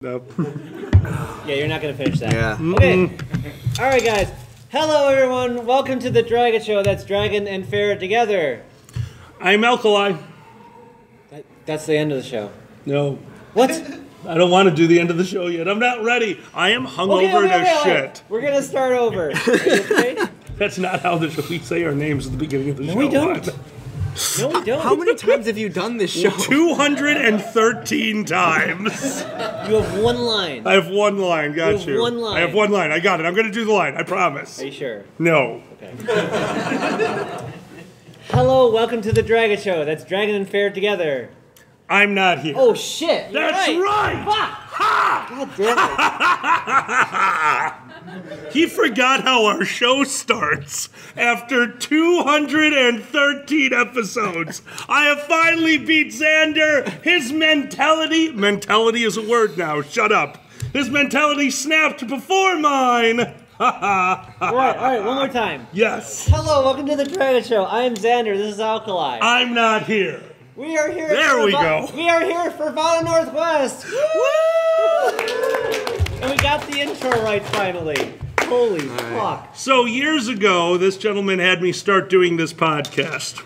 Nope. Yeah, you're not going to finish that. Yeah. Okay. All right, guys. Hello, everyone. Welcome to the Dragget show. That's Dragon and Ferret together. I'm Alkali. That's the end of the show. No. What? I don't want to do the end of the show yet. I'm not ready. I am hungover as shit. We're going to start over. Are you okay? That's not how we say our names at the beginning of the show. No, we don't. No, we don't. How many times have you done this show? 213 times. You have one line. I have one line. Got you. One line. I have one line. I got it. I'm going to do the line. I promise. Are you sure? No. Okay. Hello, welcome to the Dragget show. That's Dragon and Ferret together. I'm not here. Oh, shit. You're That's right. Fuck. Ha! God damn it. He forgot how our show starts. After 213 episodes, I have finally beat Xander. His mentality is a word now, shut up. His mentality snapped before mine. all right, one more time. Yes. Hello, welcome to the Dragget show. I am Xander, this is Alkali. I'm not here. We are here. There we go. We are here for Vada Northwest. Woo! And we got the intro right finally. Holy fuck. So years ago, this gentleman had me start doing this podcast.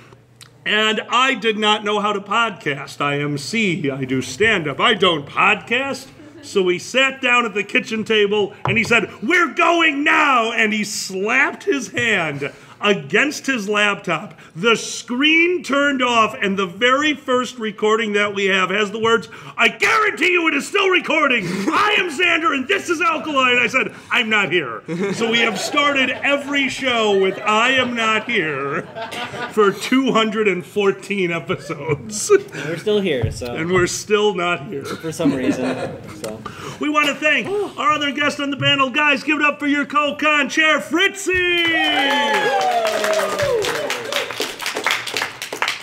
And I did not know how to podcast. I MC, I do stand-up. I don't podcast. So we sat down at the kitchen table and he said, "We're going now!" And he slapped his hand against his laptop. The screen turned off, and the very first recording that we have has the words, "I guarantee you it is still recording. I am Xander, and this is Alkali." And I said, "I'm not here." So we have started every show with "I am not here" for 214 episodes. And we're still here, so. And we're still not here. For some reason. So. We want to thank our other guest on the panel. Guys, give it up for your co-con chair, Fritzy!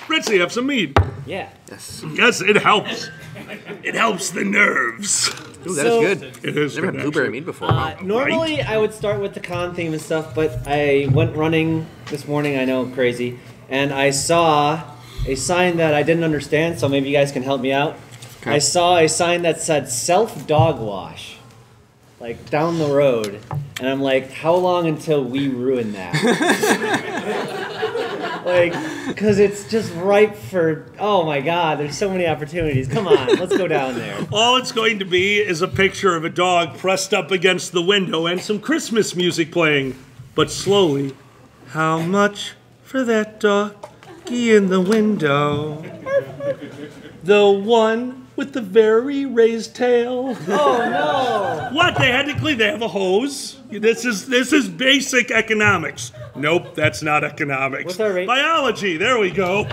Fritzy, have some mead. Yeah. Yes. Yes, it helps. It helps the nerves. Ooh, that is good. It is Never good, had blueberry actually. mead before. Normally, I would start with the con theme and stuff, but I went running this morning, I know, crazy, and I saw a sign that I didn't understand, so maybe you guys can help me out. Okay. I saw a sign that said self-dog wash, like down the road, and I'm like, how long until we ruin that? Like, because it's just ripe for, oh my god, there's so many opportunities. Come on, let's go down there. All it's going to be is a picture of a dog pressed up against the window and some Christmas music playing. But slowly, how much for that doggy in the window? The one with the very raised tail. Oh no! What? They had to clean. They have a hose. This is basic economics. Nope, that's not economics. What's our rate? Biology. There we go.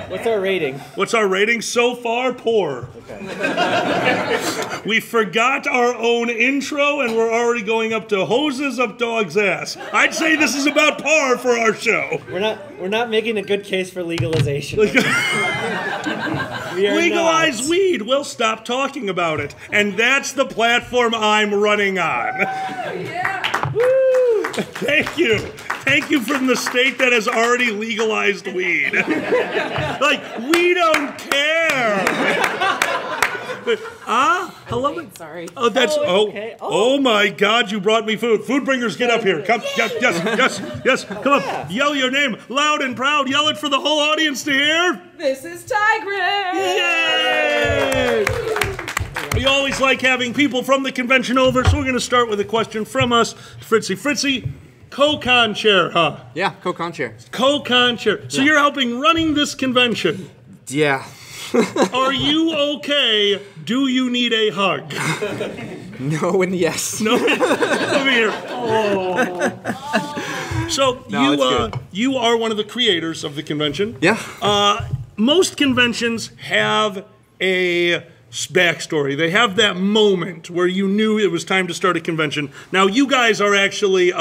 What's our rating? What's our rating so far? Poor. Okay. We forgot our own intro, and we're already going up to hoses up dog's ass. I'd say this is about par for our show. We're not making a good case for legalization. We are Legalize not. weed. We'll stop talking about it. And that's the platform I'm running on. Woo! Thank you. Thank you from the state that has already legalized weed. Like, we don't care. Hello? Sorry. Oh, that's, okay. Oh my God, you brought me food. Food bringers, get up here. Come, yes, come up. Yell your name loud and proud. Yell it for the whole audience to hear. This is Tigress! Yay! We always like having people from the convention over, so we're going to start with a question from us. Fritzy. Fritzy, co-con chair, huh? Yeah, co-con chair. Co-con chair. So you're helping running this convention. Yeah. Are you okay? Do you need a hug? No and yes. No? Come here. Oh. So No, it's good. You are one of the creators of the convention. Yeah. Most conventions have a backstory. They have that moment where you knew it was time to start a convention. Now, you guys are actually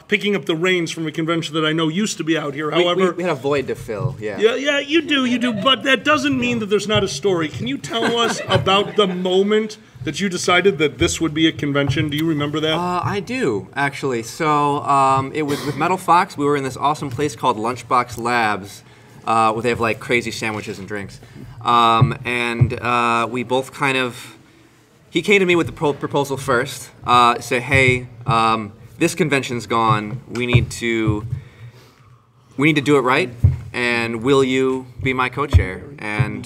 picking up the reins from a convention that I know used to be out here. However, we had a void to fill, yeah. Yeah, you do, but that doesn't mean that there's not a story. Can you tell us about the moment that you decided that this would be a convention? Do you remember that? I do, actually. So, it was with Metal Fox. We were in this awesome place called Lunchbox Labs, where they have, like, crazy sandwiches and drinks. And we both kind of he came to me with the proposal first. Said, "Hey, this convention's gone. We need to do it right. And will you be my co-chair?" And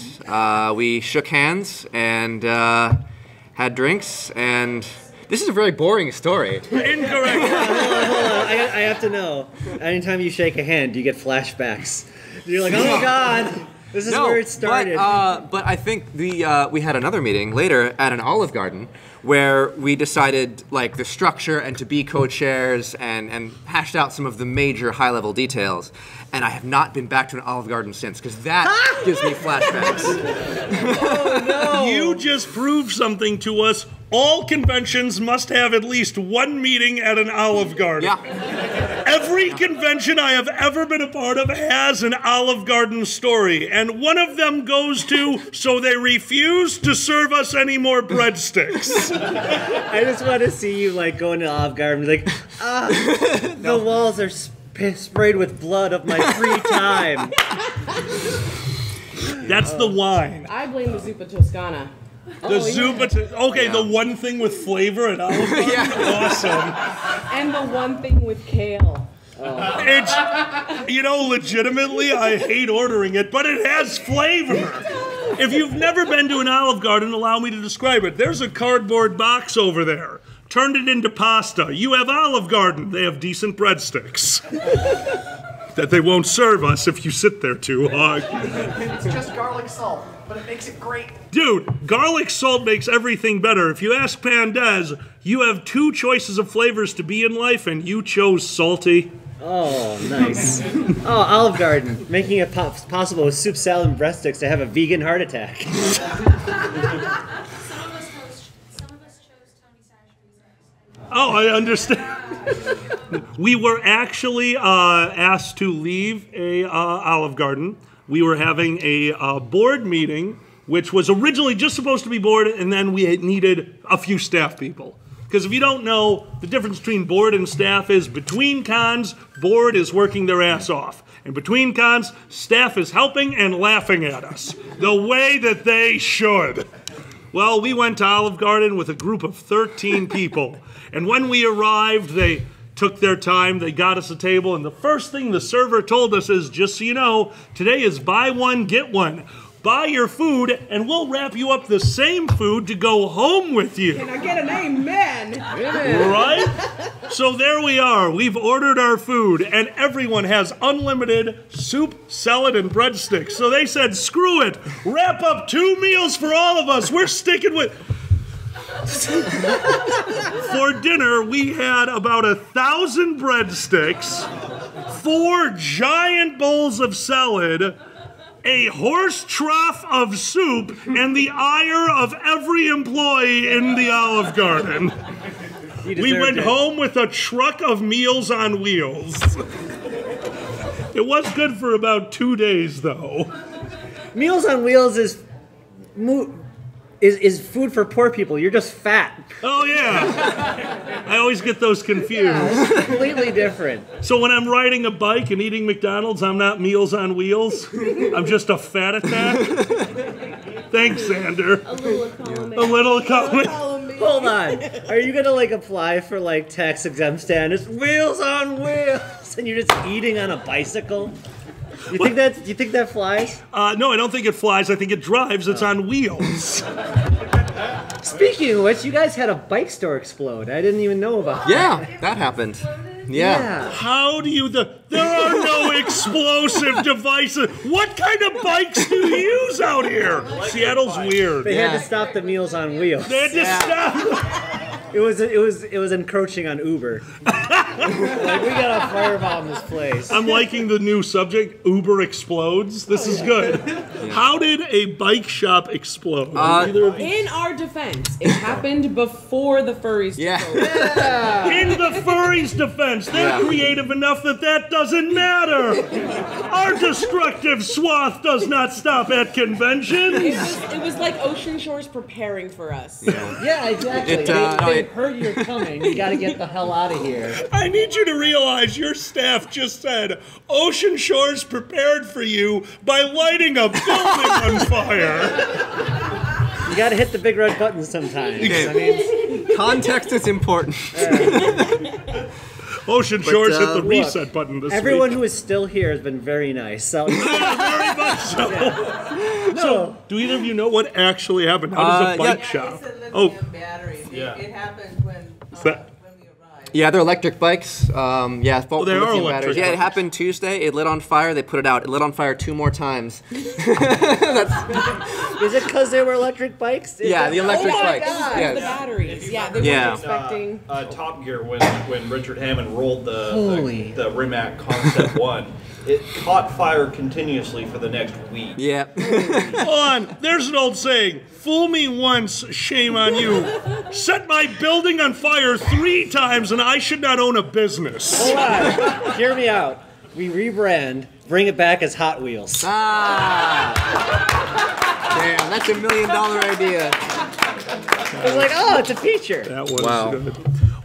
we shook hands and had drinks. And this is a very boring story. Incorrect. Hold on. I have to know. Anytime you shake a hand, do you get flashbacks? You're like, oh God, this is where it started. But I think we had another meeting later at an Olive Garden where we decided like the structure and to be co-chairs and hashed out some of the major high-level details. And I have not been back to an Olive Garden since because that gives me flashbacks. Oh no! You just proved something to us. All conventions must have at least one meeting at an Olive Garden. Yeah. Every convention I have ever been a part of has an Olive Garden story, and one of them goes to, so they refuse to serve us any more breadsticks. I just want to see you like go into Olive Garden and be like, the walls are sprayed with blood of my free time. That's the wine. I blame the Zuppa Toscana. The Zuppa. Okay, the one thing with flavor at Olive Garden. Awesome. And the one thing with kale. It's, legitimately, I hate ordering it, but it has flavor. If you've never been to an Olive Garden, allow me to describe it. There's a cardboard box over there. Turned it into pasta. You have Olive Garden. They have decent breadsticks. That they won't serve us if you sit there too long. It's just garlic salt, but it makes it great. Dude, garlic salt makes everything better. If you ask Pandez, you have two choices of flavors to be in life, and you chose salty. Oh, nice. Oh, Olive Garden, making it possible with soup, salad, and breadsticks to have a vegan heart attack. Some of us chose Tony Sashery's. Oh, I understand. We were actually asked to leave a Olive Garden. We were having a board meeting, which was originally just supposed to be board, and then we needed a few staff people. Because if you don't know, the difference between board and staff is between cons, board is working their ass off. And between cons, staff is helping and laughing at us. The way that they should. Well, we went to Olive Garden with a group of 13 people. And when we arrived, they took their time, they got us a table, and the first thing the server told us is, just so you know, today is buy one, get one. Buy your food, and we'll wrap you up the same food to go home with you. Can I get an amen? Right? So there we are. We've ordered our food, and everyone has unlimited soup, salad, and breadsticks. So they said, screw it. Wrap up 2 meals for all of us. We're sticking with... For dinner, we had about 1,000 breadsticks, 4 giant bowls of salad, a horse trough of soup, and the ire of every employee in the Olive Garden. We went home with a truck of Meals on Wheels. It was good for about 2 days, though. Meals on Wheels is food for poor people. You're just fat. Oh, yeah. I always get those confused. Yeah, completely different. So when I'm riding a bike and eating McDonald's, I'm not Meals on Wheels. I'm just a fat attack. Thanks, Xander. A little column. A little comment. Hold on. Are you gonna apply for tax exempt status? Wheels on Wheels, and you're just eating on a bicycle? You think that flies? No, I don't think it flies. I think it drives. It's on wheels. Speaking of which, you guys had a bike store explode. I didn't even know about that. Yeah, that happened. Yeah. How do you... There are no explosive devices. What kind of bikes do you use out here? Seattle's weird. They had to stop the Meals on Wheels. They had to stop. It was encroaching on Uber. We gotta firebomb this place. I'm liking the new subject, Uber explodes. This is good. How did a bike shop explode? In our defense, it happened before the furries took over. In the furries' defense, they're creative enough that doesn't matter. Our destructive swath does not stop at conventions. It was like Ocean Shores preparing for us. Yeah, exactly. They heard you're coming. You gotta get the hell out of here. I need you to realize your staff just said Ocean Shores prepared for you by lighting a building on fire. You gotta hit the big red button sometimes. I mean, Context is important. Ocean Shores hit the look, reset button this everyone week. who is still here has been very nice. So, Very much so. So, do either of you know what actually happened? How does a bike shop? It's a lithium Oh, battery. Yeah. It happened when that- we arrived. Yeah, they're electric bikes. Yeah, Oh, they are lithium electric batteries. Yeah, it bikes. happened Tuesday. It lit on fire. They put it out. It lit on fire 2 more times. is it because they were electric bikes? Yeah, the electric bikes. The Yeah. batteries. Yeah, they Yeah. weren't expecting. Top Gear when Richard Hammond rolled Holy. the Rimac Concept 1. It caught fire continuously for the next week. Yeah. hold on. There's an old saying. Fool me once, shame on you. Set my building on fire 3 times and I should not own a business. Hold on. Hear me out. We rebrand, bring it back as Hot Wheels. Ah. Damn, that's $1 million idea. It's like, oh, it's a feature. That was Wow. good.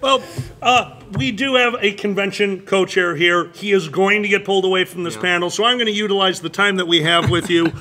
Well, we do have a convention co-chair here. He is going to get pulled away from this panel, so I'm going to utilize the time that we have with you.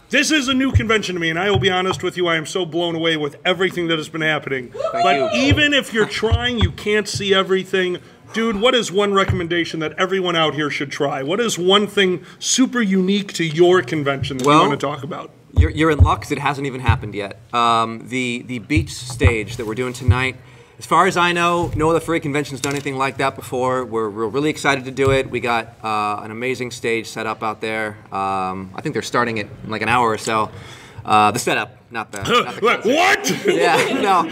This is a new convention to me, and I will be honest with you, I am so blown away with everything that has been happening. But you. even if you're trying, you can't see everything. Dude, what is one recommendation that everyone out here should try? What is one thing super unique to your convention that you Well, want to talk about? You're in luck 'cause it hasn't even happened yet. The beach stage that we're doing tonight, as far as I know, no other furry convention's done anything like that before. We're really excited to do it. We got an amazing stage set up out there. I think they're starting it in like an hour or so. The setup, not the concert. What? Yeah, no.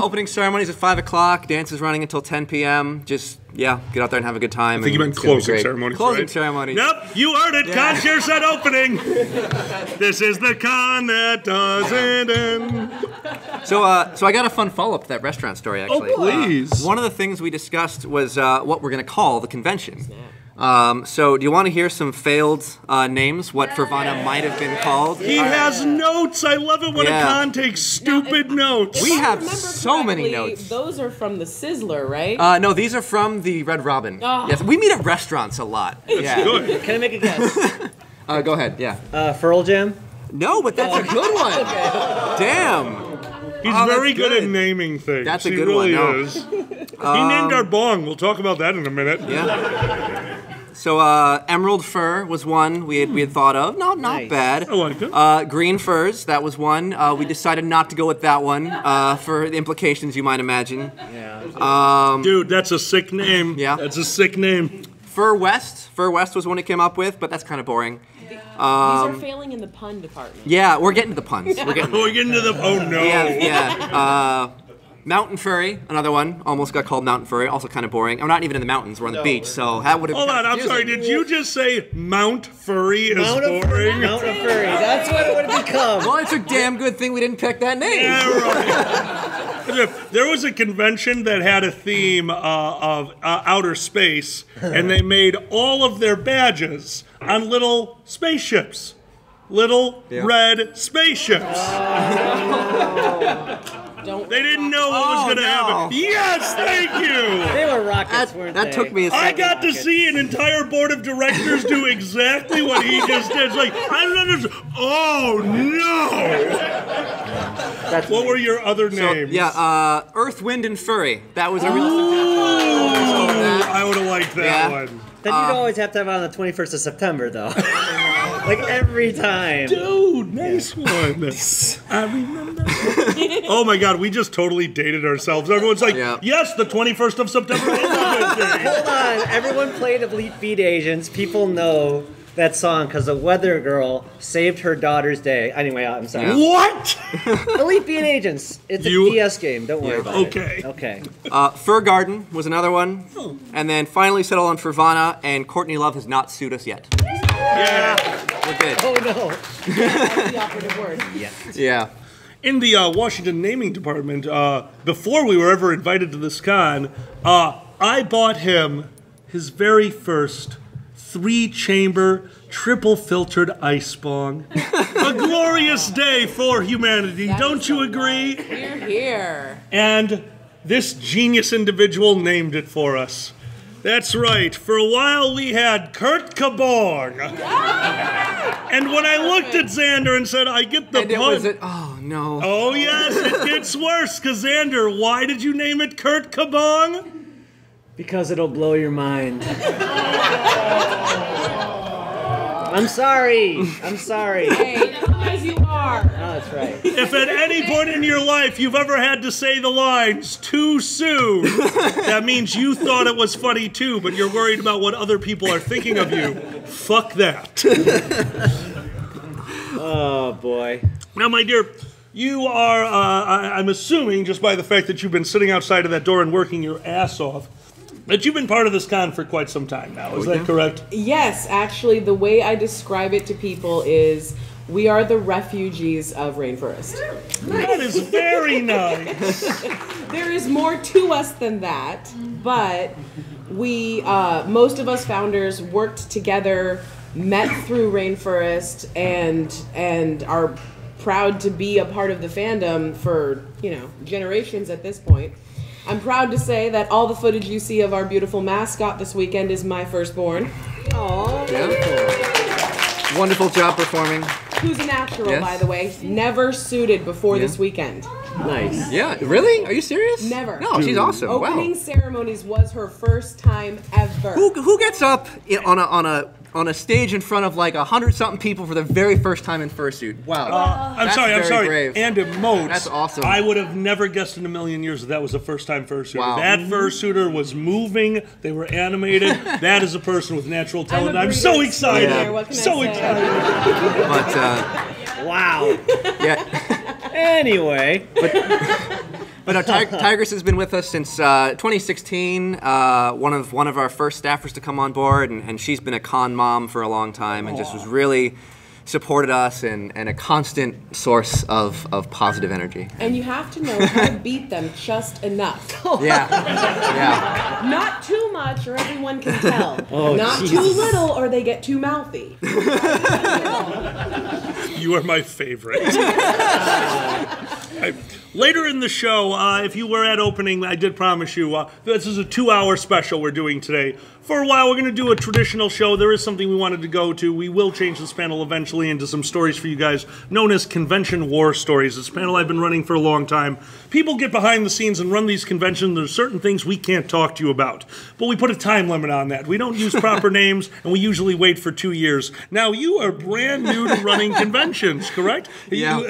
Opening ceremonies at 5 o'clock. Dance is running until 10 p.m. Just, get out there and have a good time. I think you meant closing ceremonies, Closing right? ceremonies. Yep, you heard it. Yeah. Con chair set opening. This is the con that doesn't end. So I got a fun follow-up to that restaurant story, actually. Oh, please. One of the things we discussed was what we're going to call the convention. So do you want to hear some failed names, what Fervana might have been called? He has notes. I love it when a Yeah. con takes stupid notes. We If I have remember so many correctly, notes. Those are from the Sizzler, right? No, these are from the Red Robin. Oh. Yes, we meet at restaurants a lot. Yeah. Good. Can I make a guess? Go ahead, yeah. Furl Jam? No, but that's a good one. Damn. He's Oh, very that's good at good. naming things. That's a he good really one, no. is. He named our bong. We'll talk about that in a minute. Yeah. So emerald fur was one we had thought of. Not Nice. bad. I like it. Green furs, that was one. We decided not to go with that one for the implications you might imagine. Yeah. Dude, that's a sick name. Yeah. That's a sick name. Fur West was one we came up with, but that's kind of boring. These are failing in the pun department. Yeah, we're getting to the puns. We're getting We're getting to the. Oh no. yeah. Mountain Furry, another one, almost got called Mountain Furry, also kind of boring. We're not even in the mountains, we're on the beach, so that would have Hold been on, kinda I'm sorry. confusing. Did you just say Mount Furry is Mount of boring? Mount of Furry. That's what it would have become. Well, it's a damn good thing we didn't pick that name. Yeah, right. There was a convention that had a theme of outer space, and they made all of their badges on little spaceships. Little red spaceships. They didn't know what was going to happen. Yes, thank you. They were rockets, weren't they? That took me a I second. got to see an entire board of directors do exactly what he just did. It's like, I don't understand. Oh, no. That's What were your other names? Yeah, Earth, Wind, and Furry. That was a real Ooh, I would have liked that Yeah. one. Then you'd always have to have it on the 21st of September, though. Like every time. Dude, nice one. I remember. Oh my God, we just totally dated ourselves. Everyone's like, Yeah. yes, the 21st of September is a good day. Hold on. Everyone played Elite Beat Agents. People know that song because the Weather Girl saved her daughter's day. Anyway, I'm sorry. Yeah. What? Elite Beat Agents. It's a You- DS game. Don't worry about Okay. it. Okay. Fur Garden was another one. And then finally settled on Fervana, and Courtney Love has not sued us yet. Yeah. We're good. Oh, no. That's the operative word. Yeah. In the Washington naming department, before we were ever invited to this con, I bought him his very first 3-chamber, triple-filtered ice bong. A glorious day for humanity, don't you agree? Here, here. And this genius individual named it for us. That's right. For a while we had Kurt Kabong. And when I looked at Xander and said, I get the And it pun. was oh no. Oh, yes, it gets worse. Xander, why did you name it Kurt Kabong? Because it'll blow your mind. I'm sorry. Hey, come as you are. Oh, that's right. If at any point in your life you've ever had to say the lines too soon, that means you thought it was funny too, but you're worried about what other people are thinking of you. Fuck that. Oh, boy. Now, my dear, you are, I'm assuming, just by the fact that you've been sitting outside of that door and working your ass off, that you've been part of this con for quite some time now. Is that correct? Yes, actually, the way I describe it to people is we are the refugees of Rainforest. That is very nice. There is more to us than that, but we, most of us founders worked together, met through Rainforest, and are proud to be a part of the fandom for, generations at this point. I'm proud to say that all the footage you see of our beautiful mascot this weekend is my firstborn. Aww. Yeah. Wonderful job performing. Who's a natural, Yes. by the way. Never suited before this weekend. Nice. Yeah, really? Are you serious? Never. No, she's awesome. Opening Wow. ceremonies was her first time ever. Who gets up on a stage in front of like 100-something people for the very first time in fursuit? Wow. I'm That's sorry. very brave. And emotes. That's awesome. I would have never guessed in a million years that was a first-time fursuiter. Wow. That fursuiter was moving. They were animated. That is a person with natural talent. I'm so breeder excited. extraordinaire, what can I So say? excited. But Wow. yeah. Anyway. But no, Tigress has been with us since 2016. One of our first staffers to come on board, and she's been a con mom for a long time, and just was really supported us and a constant source of positive energy. And you have to know how to beat them just enough. Yeah, yeah. Not too much, or everyone can tell. Oh, Not Jesus. too little, or they get too mouthy. You are my favorite. Later in the show, if you were at opening, I did promise you, this is a 2-hour special we're doing today. For a while, we're going to do a traditional show. There is something we wanted to go to. We will change this panel eventually into some stories for you guys, known as convention war stories. This panel I've been running for a long time. People get behind the scenes and run these conventions. There's certain things we can't talk to you about. But we put a time limit on that. We don't use proper names, and we usually wait for 2 years. Now, you are brand new to running conventions, correct? Yeah.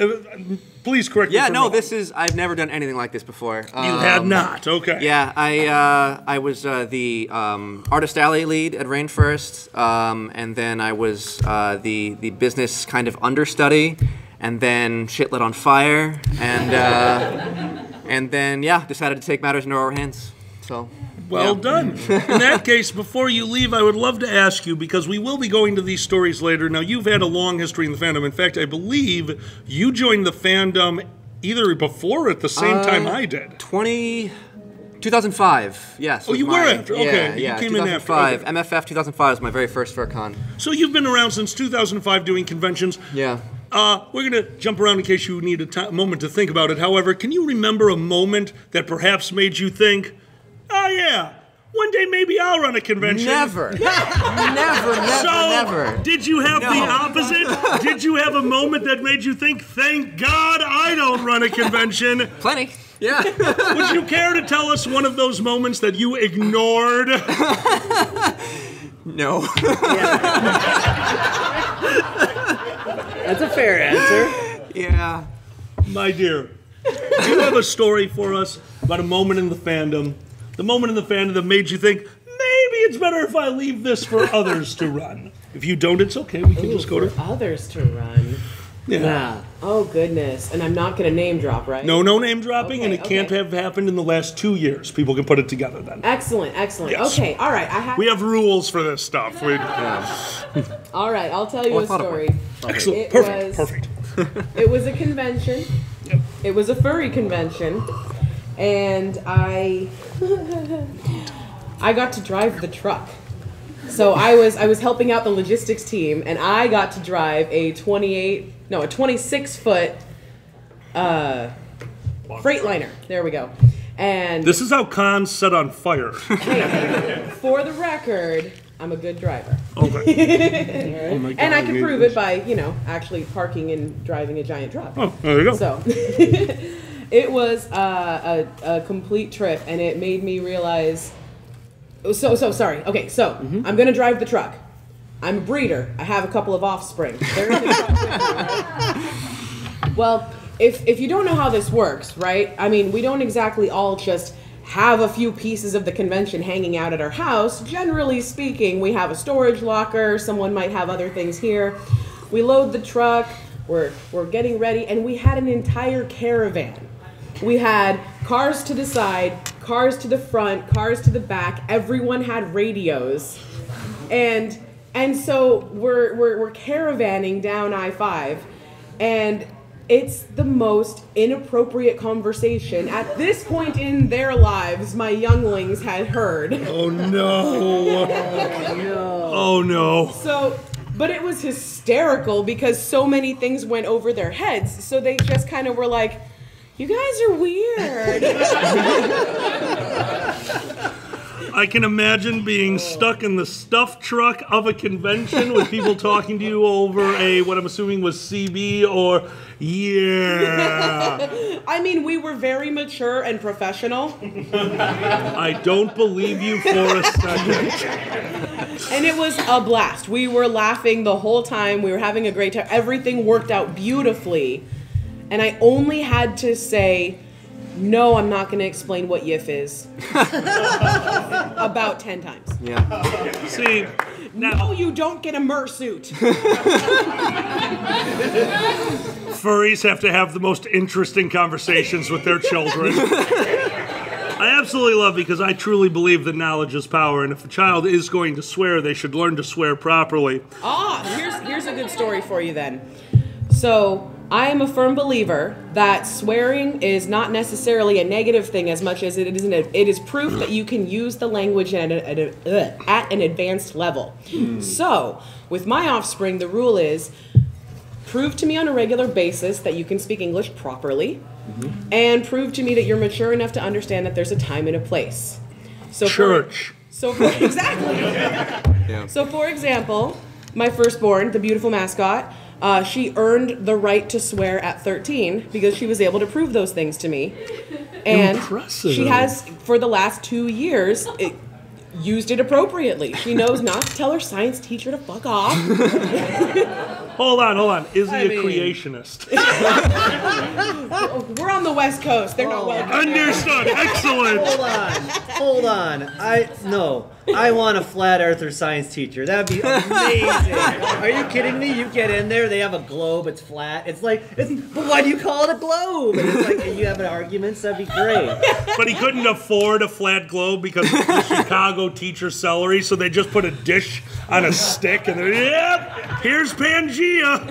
Please correct me. Yeah, if I'm no, wrong. I've never done anything like this before. You have not, okay. Yeah, I was the Artist Alley lead at Rainforest, and then I was the business kind of understudy, and then shit lit on fire, and then decided to take matters into our hands. So. Well done. In that case, before you leave, I would love to ask you, because we will be going to these stories later. Now, you've had a long history in the fandom. In fact, I believe you joined the fandom either before or at the same time I did. 2005, yes. Oh, you were after? Okay. Yeah, You came in after. 2005. Okay. MFF 2005 was my very first FurCon. So you've been around since 2005 doing conventions. Yeah. We're going to jump around in case you need a moment to think about it. However, can you remember a moment that perhaps made you think, oh, yeah, one day maybe I'll run a convention? Never. Never. Did you have No. the opposite? Did you have a moment that made you think, thank God I don't run a convention? Plenty. Yeah. Would you care to tell us one of those moments that you ignored? No. That's a fair answer. Yeah. My dear, do you have a story for us about a moment in the fandom? The moment in the fandom that made you think, maybe it's better if I leave this for others to run. If you don't, it's okay. We can just go to... Others to run. Yeah. Nah. Oh, goodness. And I'm not going to name drop, right? No name dropping, and it Okay, can't have happened in the last 2 years. People can put it together then. Excellent. Yes. Okay, all right. We have rules for this stuff. All right, I'll tell you Oh, I a thought of story. Excellent. It Perfect. It was a convention. Yep. It was a furry convention. And I got to drive the truck. So I was helping out the logistics team, and I got to drive a 26-foot Freightliner. There we go. And This is how cons set on fire. hey, for the record, I'm a good driver. Okay. Oh my God, And I can prove it by, actually parking and driving a giant truck. Oh, there you go. So it was a complete trip, and it made me realize. So sorry. Okay, so I'm gonna drive the truck. I'm a breeder. I have a couple of offspring. They're in the truck with me, right? Well, if you don't know how this works, right? I mean, we don't exactly all just have a few pieces of the convention hanging out at our house. Generally speaking, we have a storage locker. Someone might have other things here. We load the truck. We're getting ready, and we had an entire caravan. We had cars to the side, cars to the front, cars to the back. Everyone had radios, and so we're caravanning down I-5, and it's the most inappropriate conversation at this point in their lives my younglings had heard. Oh no! Oh no! So, but it was hysterical because so many things went over their heads. So they just kind of were like, "You guys are weird." I can imagine being stuck in the stuff truck of a convention with people talking to you over what I'm assuming was CB or yeah. I mean, we were very mature and professional. I don't believe you for a second. And it was a blast. We were laughing the whole time. We were having a great time. Everything worked out beautifully. And I only had to say, no, I'm not going to explain what YIF is. About 10 times. Yeah. See, now No, you don't get a mersuit. furries have to have the most interesting conversations with their children. I absolutely love because I truly believe that knowledge is power, and if a child is going to swear, they should learn to swear properly. Here's a good story for you then. So, I am a firm believer that swearing is not necessarily a negative thing as much as it is proof that you can use the language at an advanced level. So, with my offspring, the rule is prove to me on a regular basis that you can speak English properly, and prove to me that you're mature enough to understand that there's a time and a place. So Church. Exactly. Yeah. So, for example, my firstborn, the beautiful mascot, she earned the right to swear at 13 because she was able to prove those things to me. And Impressive. she has, for the last 2 years, used it appropriately. She knows not to tell her science teacher to fuck off. Hold on. Is he I a mean- creationist? We're on the West Coast. They're not welcome. Understood. Excellent. Hold on. I want a flat earther science teacher. That'd be amazing. Are you kidding me? You get in there, they have a globe, it's flat. But why do you call it a globe? And it's like, and you have an argument, that'd be great. But he couldn't afford a flat globe because of the Chicago teacher salary, so they just put a dish on a stick and they're, yep, here's Pangea.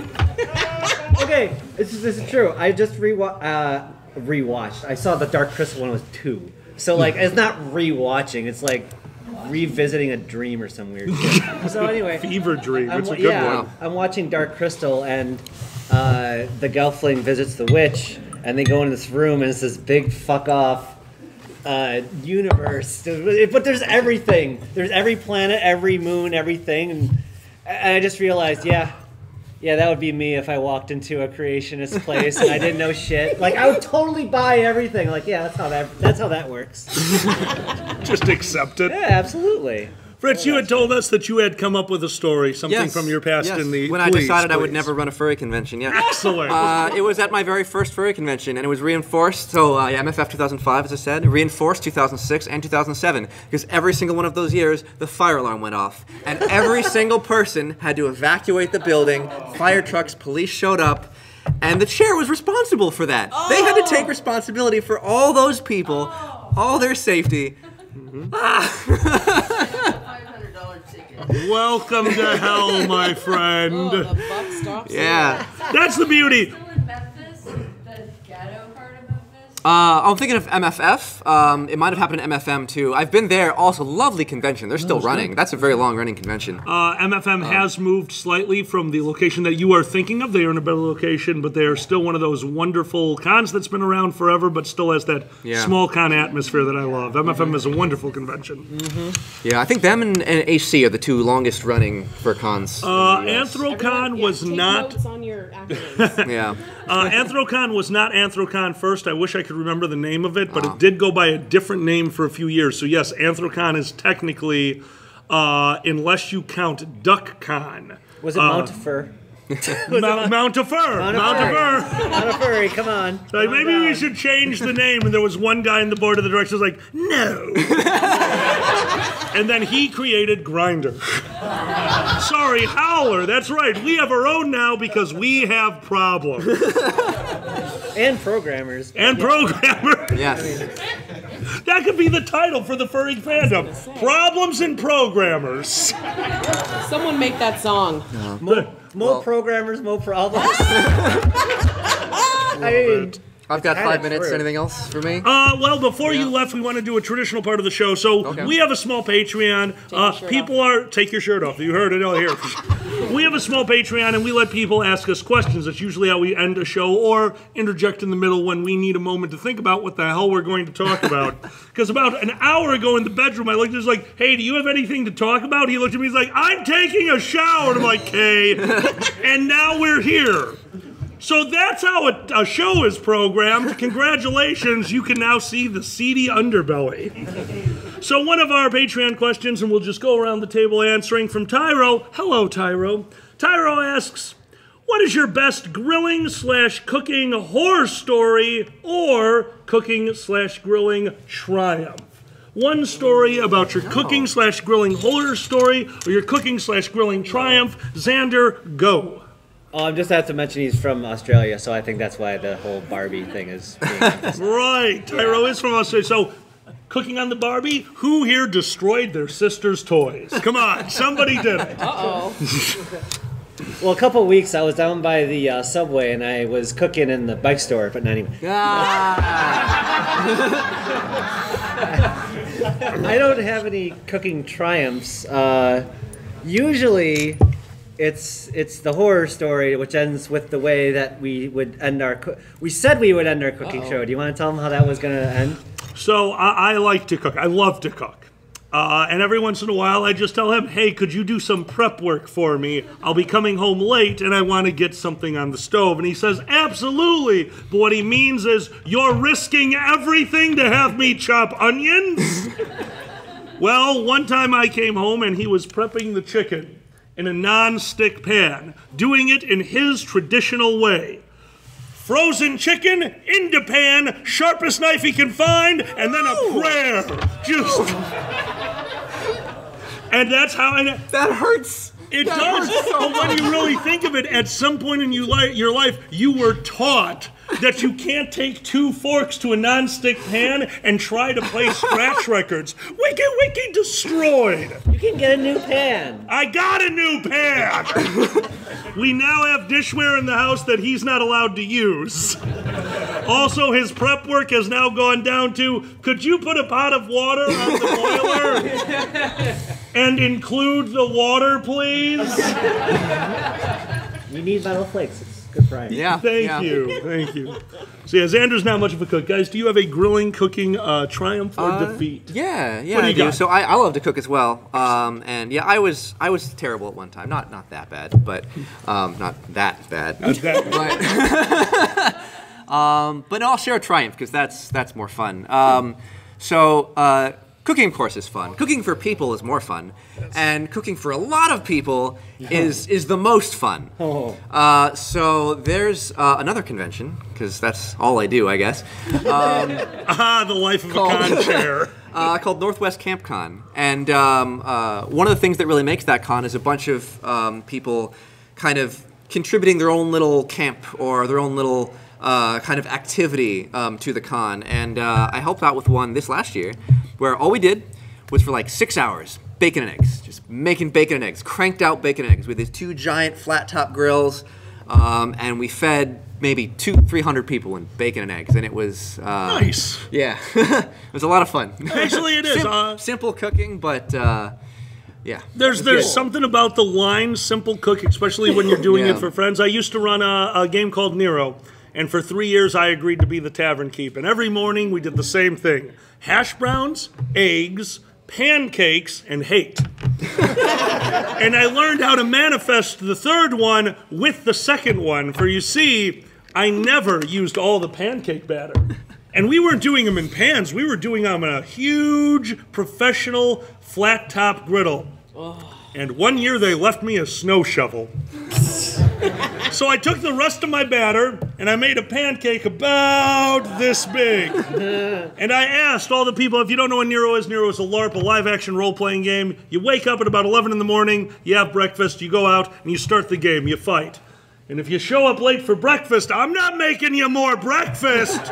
Okay, this is true. I just rewatched. I saw the Dark Crystal when I was 2. So it's not rewatching. It's like revisiting a dream or some weird shit. So anyway, Fever dream. It's a good one. I'm watching Dark Crystal, and the Gelfling visits the witch, and they go into this room, and it's this big fuck off universe. But there's everything. There's every planet, every moon, everything, and I just realized, yeah, that would be me if I walked into a creationist place and I didn't know shit. I would totally buy everything. Yeah, that's how that works. Just accept it. Yeah, absolutely. Fritz, you had told us that you had come up with a story, something from your past in the. When I decided I would never run a furry convention, yeah. Excellent. It was at my very first furry convention, and it was reinforced. So, MFF 2005, as I said, reinforced 2006 and 2007, because every single one of those years, the fire alarm went off, and every single person had to evacuate the building. Fire trucks, police showed up, and the chair was responsible for that. They had to take responsibility for all those people, all their safety. Welcome to hell, my friend. Oh, the buck stops. Yeah. That's the beauty. Still in Memphis, the ghetto part of Memphis. I'm thinking of MFF. It might have happened at MFM too. I've been there. Also, lovely convention. They're still running. That's a very long-running convention. MFM has moved slightly from the location that you are thinking of. They are in a better location, but they are still one of those wonderful cons that's been around forever, but still has that small con atmosphere that I love. MFM is a wonderful convention. Yeah, I think them and AC are the two longest-running for cons. Anthrocon was Take not. notes on your acronyms. Yeah. Anthrocon was not Anthrocon first. I wish I could remember the name of it, but it did go by a different name for a few years. So yes, Anthrocon is technically, unless you count DuckCon. Was it Mount Fur? Mount of Fur. Mount of Fur. Mount of Furry, come on. Like, maybe we should change the name. And there was one guy in the board of the directors like, no. And then he created Grindr. Sorry, Howler. That's right. We have our own now because we have problems. And programmers. And programmers. Yes. That could be the title for the furry fandom. Problems and Programmers. Someone make that song. More programmers, more problems. I mean, I've got kinda 5 minutes. true. Anything else for me? Well, before you left, we want to do a traditional part of the show. So we have a small Patreon. People are take your shirt off. You heard it all here. We have a small Patreon, and we let people ask us questions. That's usually how we end a show, or interject in the middle when we need a moment to think about what the hell we're going to talk about. Because about an hour ago in the bedroom, I looked at him like, "Hey, do you have anything to talk about?" He looked at me, he's like, "I'm taking a shower." And I'm like, "Okay." And now we're here. So that's how a show is programmed. Congratulations, you can now see the seedy underbelly. So one of our Patreon questions, and we'll just go around the table answering, from Tyro. Hello, Tyro. Tyro asks, what is your best grilling/cooking horror story or cooking/grilling triumph? One story about your cooking/grilling horror story or your cooking/grilling triumph. Xander, go. I just have to mention he's from Australia, so I think that's why the whole Barbie thing is being emphasized. Right, Tyro is from Australia. So, cooking on the Barbie, who here destroyed their sister's toys? Come on, somebody did it. Uh-oh. Well, a couple of weeks I was down by the subway and I was cooking in the bike store, but not even. I don't have any cooking triumphs. Usually, it's the horror story, which ends with the way that we would end our. We said we would end our cooking show. Do you want to tell them how that was going to end? So I like to cook. I love to cook. And every once in a while, I just tell him, hey, could you do some prep work for me? I'll be coming home late, and I want to get something on the stove. And he says, absolutely. But what he means is, you're risking everything to have me chop onions? Well, one time I came home, and he was prepping the chicken in a non-stick pan, doing it in his traditional way. Frozen chicken, into pan, sharpest knife he can find, and then a prayer. Just... And that's how... That hurts. It does. But when you really think of it, at some point in your life, you were taught that you can't take 2 forks to a non-stick pan and try to play scratch records. Wiki destroyed. You can get a new pan. I got a new pan. We now have dishware in the house that he's not allowed to use. Also, his prep work has now gone down to, could you put a pot of water on the boiler and include the water, please? You need metal flakes. It's good frying. Yeah. Thank you. So yeah, Xander's not much of a cook. Guys, do you have a grilling, cooking triumph or defeat? Yeah, What do I you do. got? So I love to cook as well. And yeah, I was terrible at one time. Not that bad, but not that bad. But I'll share a triumph because that's more fun. Cooking, of course, is fun. Cooking for people is more fun, and cooking for a lot of people is the most fun. So there's another convention, because that's all I do, I guess. The life of a con chair. Called Northwest Camp Con, and one of the things that really makes that con is a bunch of people kind of contributing their own little camp or their own little kind of activity to the con, and I helped out with one this last year, where all we did was for like 6 hours, bacon and eggs, just making bacon and eggs, cranked out bacon and eggs with these 2 giant flat top grills, and we fed maybe 200-300 people in bacon and eggs, and it was Nice. Yeah, it was a lot of fun. Actually, it is. Simple cooking, but yeah. There's something about the line simple cook, especially when you're doing it for friends. I used to run a game called Nero, and for 3 years I agreed to be the tavern keep. And every morning we did the same thing. Hash browns, eggs, pancakes, and hate. And I learned how to manifest the third one with the second one. For you see, I never used all the pancake batter. And we weren't doing them in pans. We were doing them in a huge, professional, flat-top griddle. And one year they left me a snow shovel. So I took the rest of my batter and I made a pancake about this big. And I asked all the people, if you don't know what Nero is a LARP, a live-action role-playing game. You wake up at about 11 in the morning, you have breakfast, you go out, and you start the game, you fight. And if you show up late for breakfast, I'm not making you more breakfast.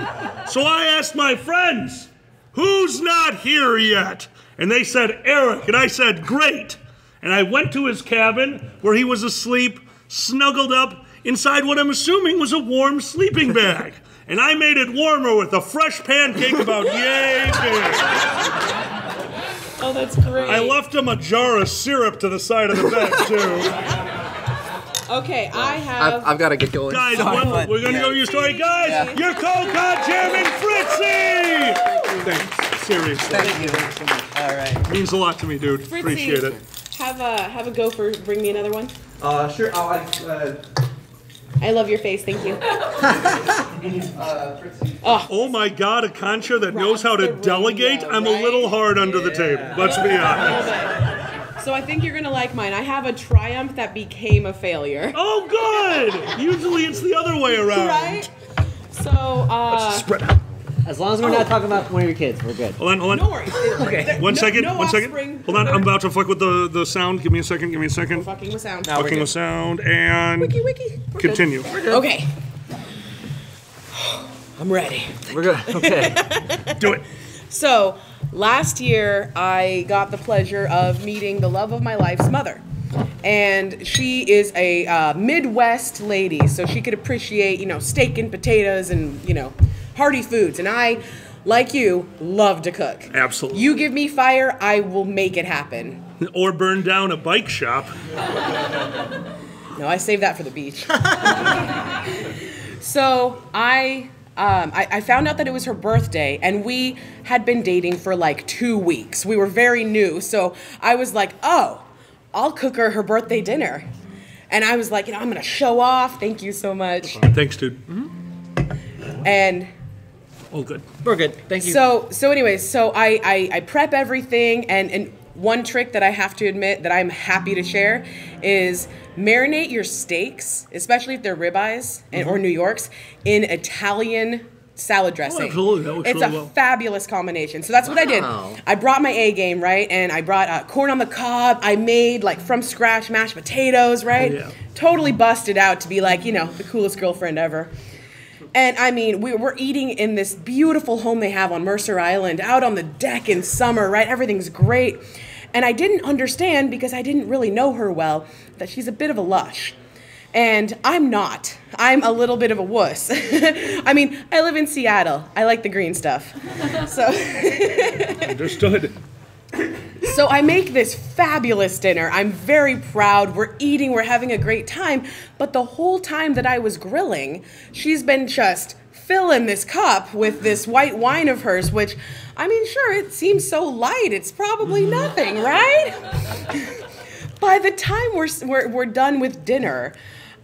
So I asked my friends, who's not here yet? And they said, Eric. And I said, great. And I went to his cabin where he was asleep, snuggled up inside what I'm assuming was a warm sleeping bag. And I made it warmer with a fresh pancake about yay big. Oh, that's great. I left him a jar of syrup to the side of the bed, too. Okay, I have... I've got to get going. Guys, we're going to go to your story. Guys, your co-con chairman, Fritzy! Thanks. Seriously. Thank you so much. All right. Means a lot to me, dude. Fritzy, Appreciate it. Have a go for bring me another one. Sure. I love your face, thank you. Oh my God, a concha that knows how to the delegate? rainbow, I'm a little hard under the table. Let's be honest. So I think you're gonna like mine. I have a triumph that became a failure. Oh, good! Usually it's the other way around. Right? So, Spread out. As long as we're not talking about one of your kids, we're good. Hold on. no worries. Okay. One second. No Hold offspring. on, I'm about to fuck with the sound. Give me a second. Fucking with sound. Fucking with sound and Wiki. We're continue. good. Okay. I'm ready. We're good. Okay. Do it. So, last year I got the pleasure of meeting the love of my life's mother. And she is a Midwest lady, so she could appreciate, steak and potatoes and, hearty foods. And I, like you, love to cook. Absolutely. You give me fire, I will make it happen. Or burn down a bike shop. No, I saved that for the beach. So I found out that it was her birthday, and we had been dating for like 2 weeks. We were very new, so I was like, oh, I'll cook her birthday dinner. And I was like, I'm gonna show off. Thank you so much. Thanks, dude. And Oh, good. We're good. Thank you. so anyways, I prep everything, and one trick that I have to admit that I'm happy to share is marinate your steaks, especially if they're ribeyes or New Yorks, in Italian salad dressing. absolutely. That works It's really a well. fabulous combination. So that's what I did. Wow. I brought my A game, right? And I brought corn on the cob. I made from scratch mashed potatoes, right? Oh, yeah. Totally busted out to be the coolest girlfriend ever. And I mean, we're eating in this beautiful home they have on Mercer Island, out on the deck in summer, right? Everything's great. And I didn't understand, because I didn't really know her well, that she's a bit of a lush. And I'm not. I'm a little bit of a wuss. I mean, I live in Seattle. I like the green stuff. So Understood. So I make this fabulous dinner. I'm very proud. We're eating, we're having a great time. But the whole time that I was grilling, she's been just filling this cup with this white wine of hers, which, I mean, sure, it seems so light. It's probably nothing, right? By the time we're done with dinner,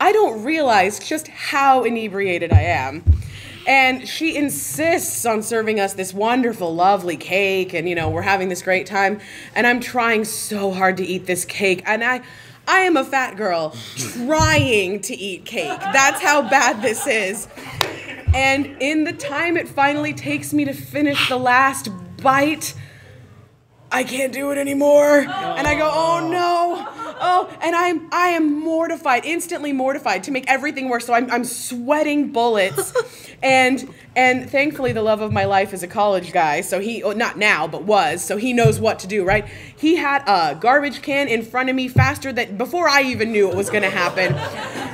I don't realize just how inebriated I am. And she insists on serving us this wonderful, lovely cake, and we're having this great time. And I'm trying so hard to eat this cake, and I am a fat girl trying to eat cake. That's how bad this is. And in the time it finally takes me to finish the last bite, I can't do it anymore. And I go, oh no. Oh, and I am mortified, instantly mortified, to make everything worse. So I'm sweating bullets. And thankfully the love of my life is a college guy, so he, not now, but was, so he knows what to do, right? He had a garbage can in front of me before I even knew it was gonna happen.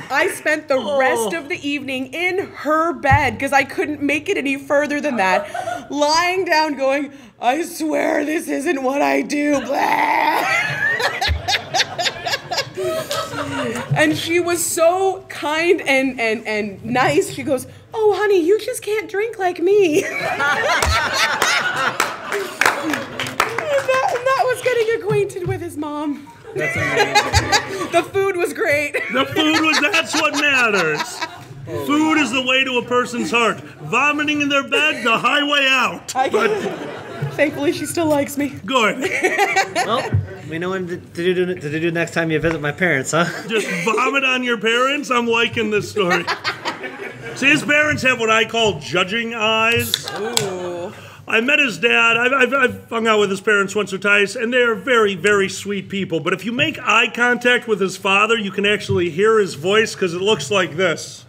I spent the rest of the evening in her bed because I couldn't make it any further than that, lying down going, I swear this isn't what I do. And she was so kind and nice. She goes, oh, honey, you just can't drink like me. and that was getting acquainted with his mom. That's amazing. The food was great. That's what matters. Food is the way to a person's heart. Vomiting in their bed, the highway out. Thankfully, she still likes me. Good. Well, we know what to do next time you visit my parents, huh? Just vomit on your parents? I'm liking this story. See, his parents have what I call judging eyes. Ooh. I met his dad. I've hung out with his parents once or twice, and they are very, very sweet people. But if you make eye contact with his father, you can actually hear his voice because it looks like this.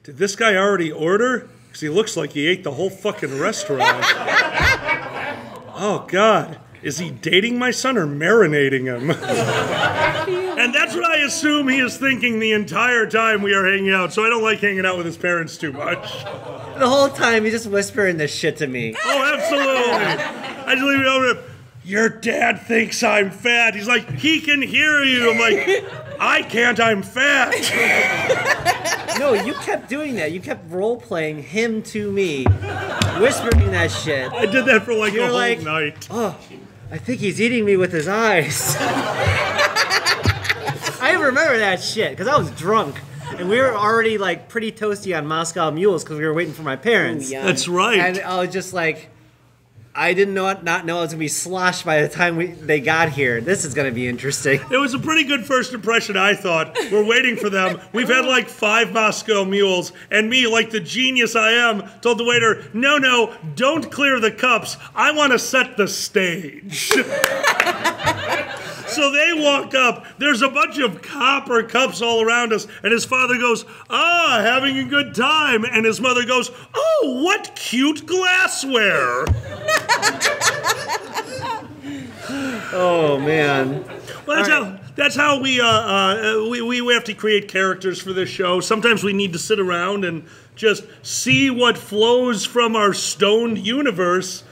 Did this guy already order? Because he looks like he ate the whole fucking restaurant. Oh, God. Is he dating my son or marinating him? And that's what I assume he is thinking the entire time we are hanging out, so I don't like hanging out with his parents too much. The whole time he's just whispering this shit to me. Oh, absolutely. I just leave it over to him. Your dad thinks I'm fat. He's like, he can hear you. I'm like, I can't, I'm fat. No, you kept doing that. You kept role-playing him to me, whispering that shit. I did that for like You're a whole like, night. Oh, I think he's eating me with his eyes. I remember that shit, because I was drunk. And we were already, like, pretty toasty on Moscow mules because we were waiting for my parents. Ooh, yeah. That's right. And I was just like, I did not know I was going to be sloshed by the time they got here. This is going to be interesting. It was a pretty good first impression, I thought. We're waiting for them. We've had like 5 Moscow mules, and me, like the genius I am, told the waiter, no, don't clear the cups. I want to set the stage. So they walk up. There's a bunch of copper cups all around us, and his father goes, having a good time. And his mother goes, oh, what cute glassware. Oh, man. Well, that's how we have to create characters for this show. Sometimes we need to sit around and just see what flows from our stoned universe.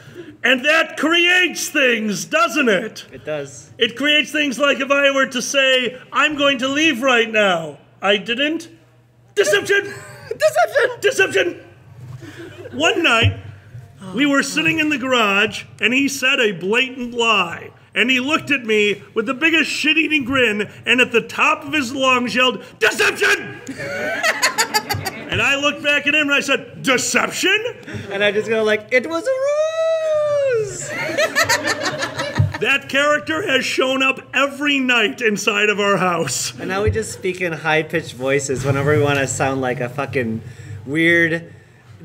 And that creates things, doesn't it? It does. It creates things like if I were to say, I'm going to leave right now. I didn't. Deception! Deception! One night, we were sitting in the garage, and he said a blatant lie. And he looked at me with the biggest shit-eating grin, and at the top of his lungs yelled, Deception! And I looked back at him, and I said, Deception? And I just go like, it was a ruse! That character has shown up every night inside of our house. And now we just speak in high-pitched voices whenever we want to sound like a fucking weird,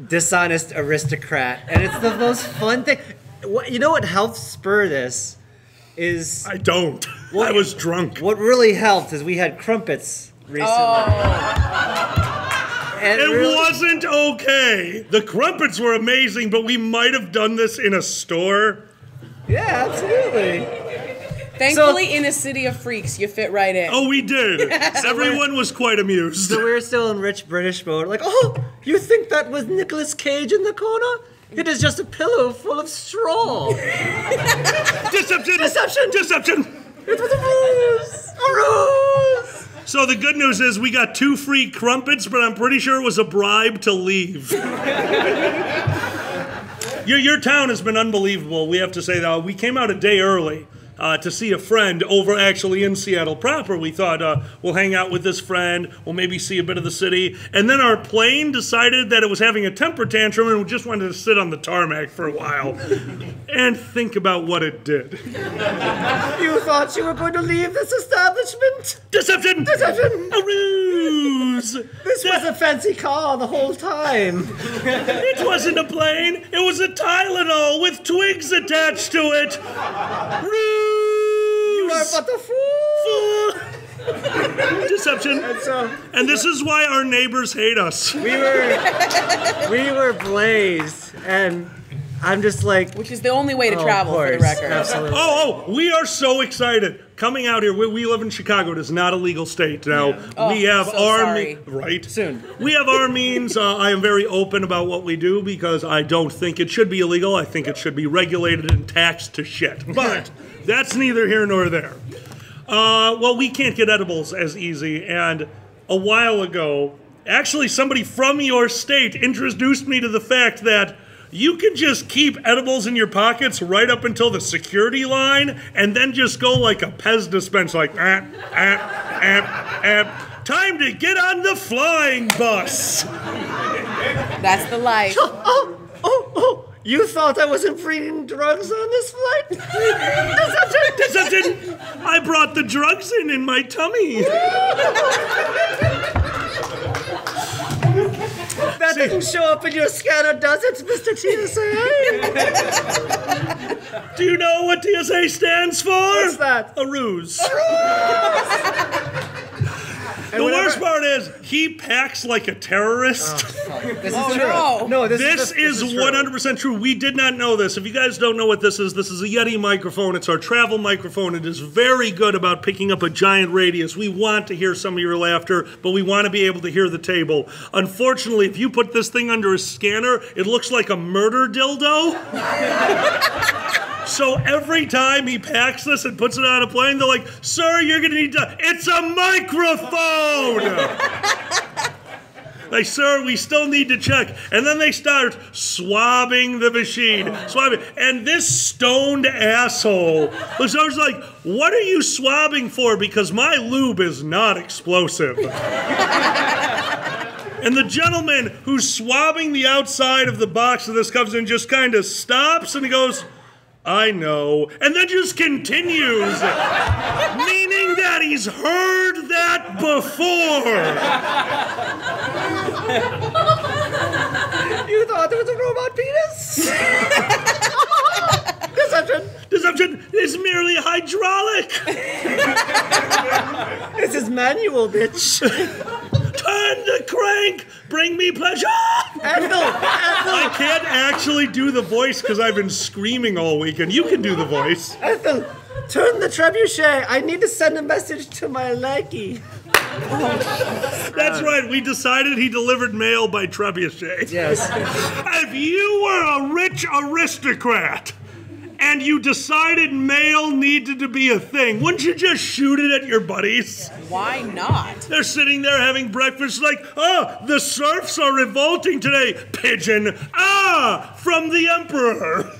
dishonest aristocrat. And it's the most fun thing. You know what helped spur this is... I don't. I was drunk. What really helped is we had crumpets recently. And It wasn't okay. The crumpets were amazing, but we might have done this in a store. Yeah, absolutely. Thankfully, in a city of freaks, you fit right in. Oh, we did. Everyone was quite amused. So we were still in rich British mode. Like, oh, you think that was Nicolas Cage in the corner? It is just a pillow full of straw. Deception! Deception! Deception! It was a ruse! A ruse! So the good news is we got 2 free crumpets, but I'm pretty sure it was a bribe to leave. Your town has been unbelievable, we have to say that. We came out a day early to see a friend over actually in Seattle proper. We thought we'll hang out with this friend, we'll maybe see a bit of the city. And then our plane decided that it was having a temper tantrum and we just wanted to sit on the tarmac for a while. And think about what it did. You thought you were going to leave this establishment? Deception! Deception! A ruse! This was a fancy car the whole time. It wasn't a plane, it was a Tylenol with twigs attached to it. Ruse! You are but a fool. Deception. And this is why our neighbors hate us. We were blazed, and I'm just like, Which is the only way to oh, travel, of for the course, record. absolutely. Oh, we are so excited. Coming out here, we live in Chicago. It is not a legal state. Now, we have so our... sorry. Right? Soon. We have our means. I am very open about what we do because I don't think it should be illegal. I think it should be regulated and taxed to shit. But that's neither here nor there. Well, we can't get edibles as easy. And a while ago, actually somebody from your state introduced me to the fact that you can just keep edibles in your pockets right up until the security line and then just go like a Pez dispenser, like, time to get on the flying bus. That's the life. Oh, you thought I wasn't bringing drugs on this flight? Deception! I brought the drugs in my tummy. That didn't show up in your scanner, does it, Mr. TSA? Do you know what TSA stands for? What's that? A ruse. And The whenever- worst part is he packs like a terrorist. This is Oh, true. no. No, This is is true. 100% true. We did not know this. If you guys don't know what this is a Yeti microphone. It's our travel microphone. It is very good about picking up a giant radius. We want to hear some of your laughter, but we want to be able to hear the table. Unfortunately, if you put this thing under a scanner, it looks like a murder dildo. So every time he packs this and puts it on a plane, they're like, sir, you're going to need to... It's a microphone! Like, sir, we still need to check. And then they start swabbing the machine. Swabbing. And this stoned asshole looks over like, what are you swabbing for? Because my lube is not explosive. And the gentleman who's swabbing the outside of the box of this comes in, just kind of stops and he goes... I know. And then just continues, meaning that he's heard that before. You thought it was a robot penis? Deception. Deception is merely hydraulic. This is manual, bitch. Turn the crank. Bring me pleasure. I can't actually do the voice because I've been screaming all weekend. You can do the voice. Ethel, turn the trebuchet. I need to send a message to my leggy. That's right. We decided he delivered mail by trebuchet. Yes. If you were a rich aristocrat and you decided mail needed to be a thing, wouldn't you just shoot it at your buddies? Why not? They're sitting there having breakfast like, the serfs are revolting today. Pigeon, from the emperor.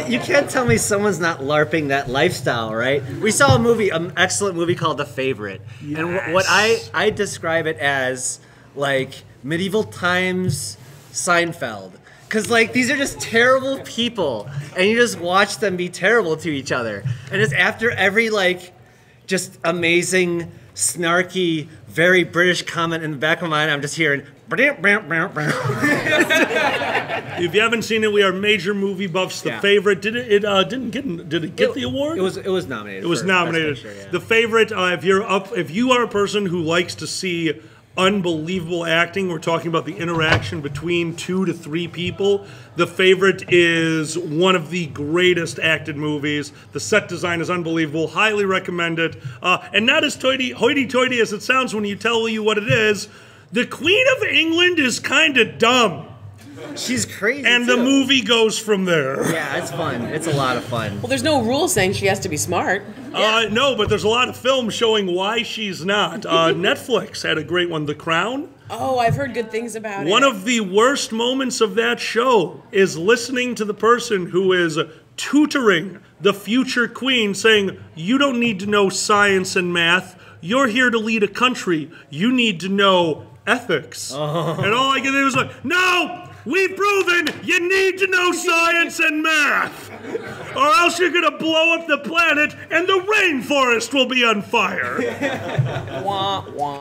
You can't tell me someone's not LARPing that lifestyle, right? We saw a movie, an excellent movie called The Favorite. Yes. And what I describe it as, like, medieval times Seinfeld. Because, like, these are just terrible people, and you just watch them be terrible to each other. And it's after every, like, just amazing, snarky, very British comment in the back of my mind, I'm just hearing... If you haven't seen it, we are major movie buffs. The Favorite, did it get the award? It was nominated. It was nominated. Best Picture, yeah. The Favorite, if you are a person who likes to see unbelievable acting, we're talking about the interaction between 2 to 3 people. The Favorite is one of the greatest acted movies. The set design is unbelievable. Highly recommend it. And not as hoity-toity as it sounds when you tell you what it is. The Queen of England is kind of dumb. She's crazy, and too. The movie goes from there. Yeah, it's fun. It's a lot of fun. Well, there's no rule saying she has to be smart. No, but there's a lot of films showing why she's not. Netflix had a great one, The Crown. Oh, I've heard good things about it. One of the worst moments of that show is listening to the person who is tutoring the future queen saying, you don't need to know science and math. You're here to lead a country. You need to know ethics. And all I get is like, no! We've proven you need to know science and math, or else you're going to blow up the planet and the rainforest will be on fire. Wah, wah,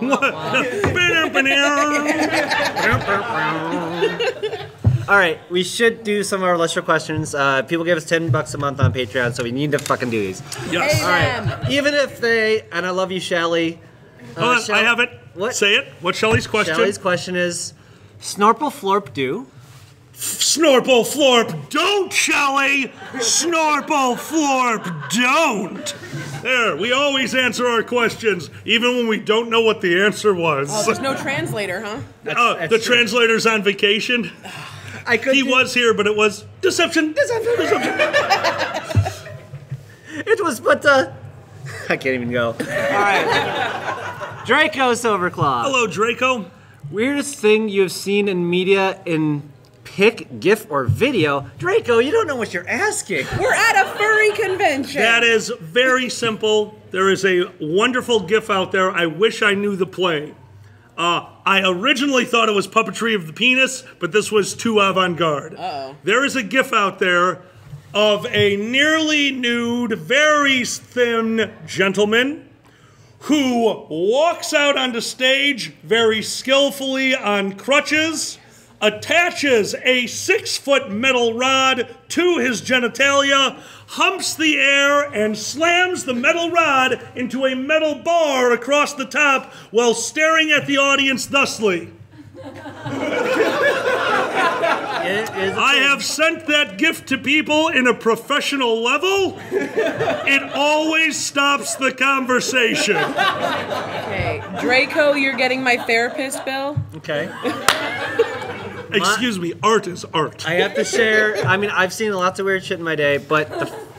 All right, we should do some of our listener questions. People give us $10 a month on Patreon, so we need to fucking do these. Yes. All right. Even if they, and I love you, Shelly. Hold on, I have it. What? Say it. What's Shelly's question? Shelly's question is, Snorple Florp do? Snorple Florp, don't, Shelley! Snorple Florp, don't! There, we always answer our questions, even when we don't know what the answer was. Oh, there's no translator, huh? The translator's on vacation. He was here, but it was deception. It was but I can't even go. All right. Draco Silverclaw. Hello, Draco. Weirdest thing you've seen in media in pic, GIF, or video? Draco, you don't know what you're asking. We're at a furry convention. That is very simple. There is a wonderful GIF out there. I wish I knew the play. I originally thought it was puppetry of the penis, but this was too avant-garde. Uh-oh. There is a GIF out there of a nearly nude, very thin gentleman who walks out onto stage very skillfully on crutches, attaches a 6-foot metal rod to his genitalia, humps the air, and slams the metal rod into a metal bar across the top while staring at the audience thusly. I have sent that gift to people in a professional level. It always stops the conversation. Okay, Draco, you're getting my therapist bill. Okay. Excuse me, art is art. I have to share, I mean, I've seen lots of weird shit in my day, but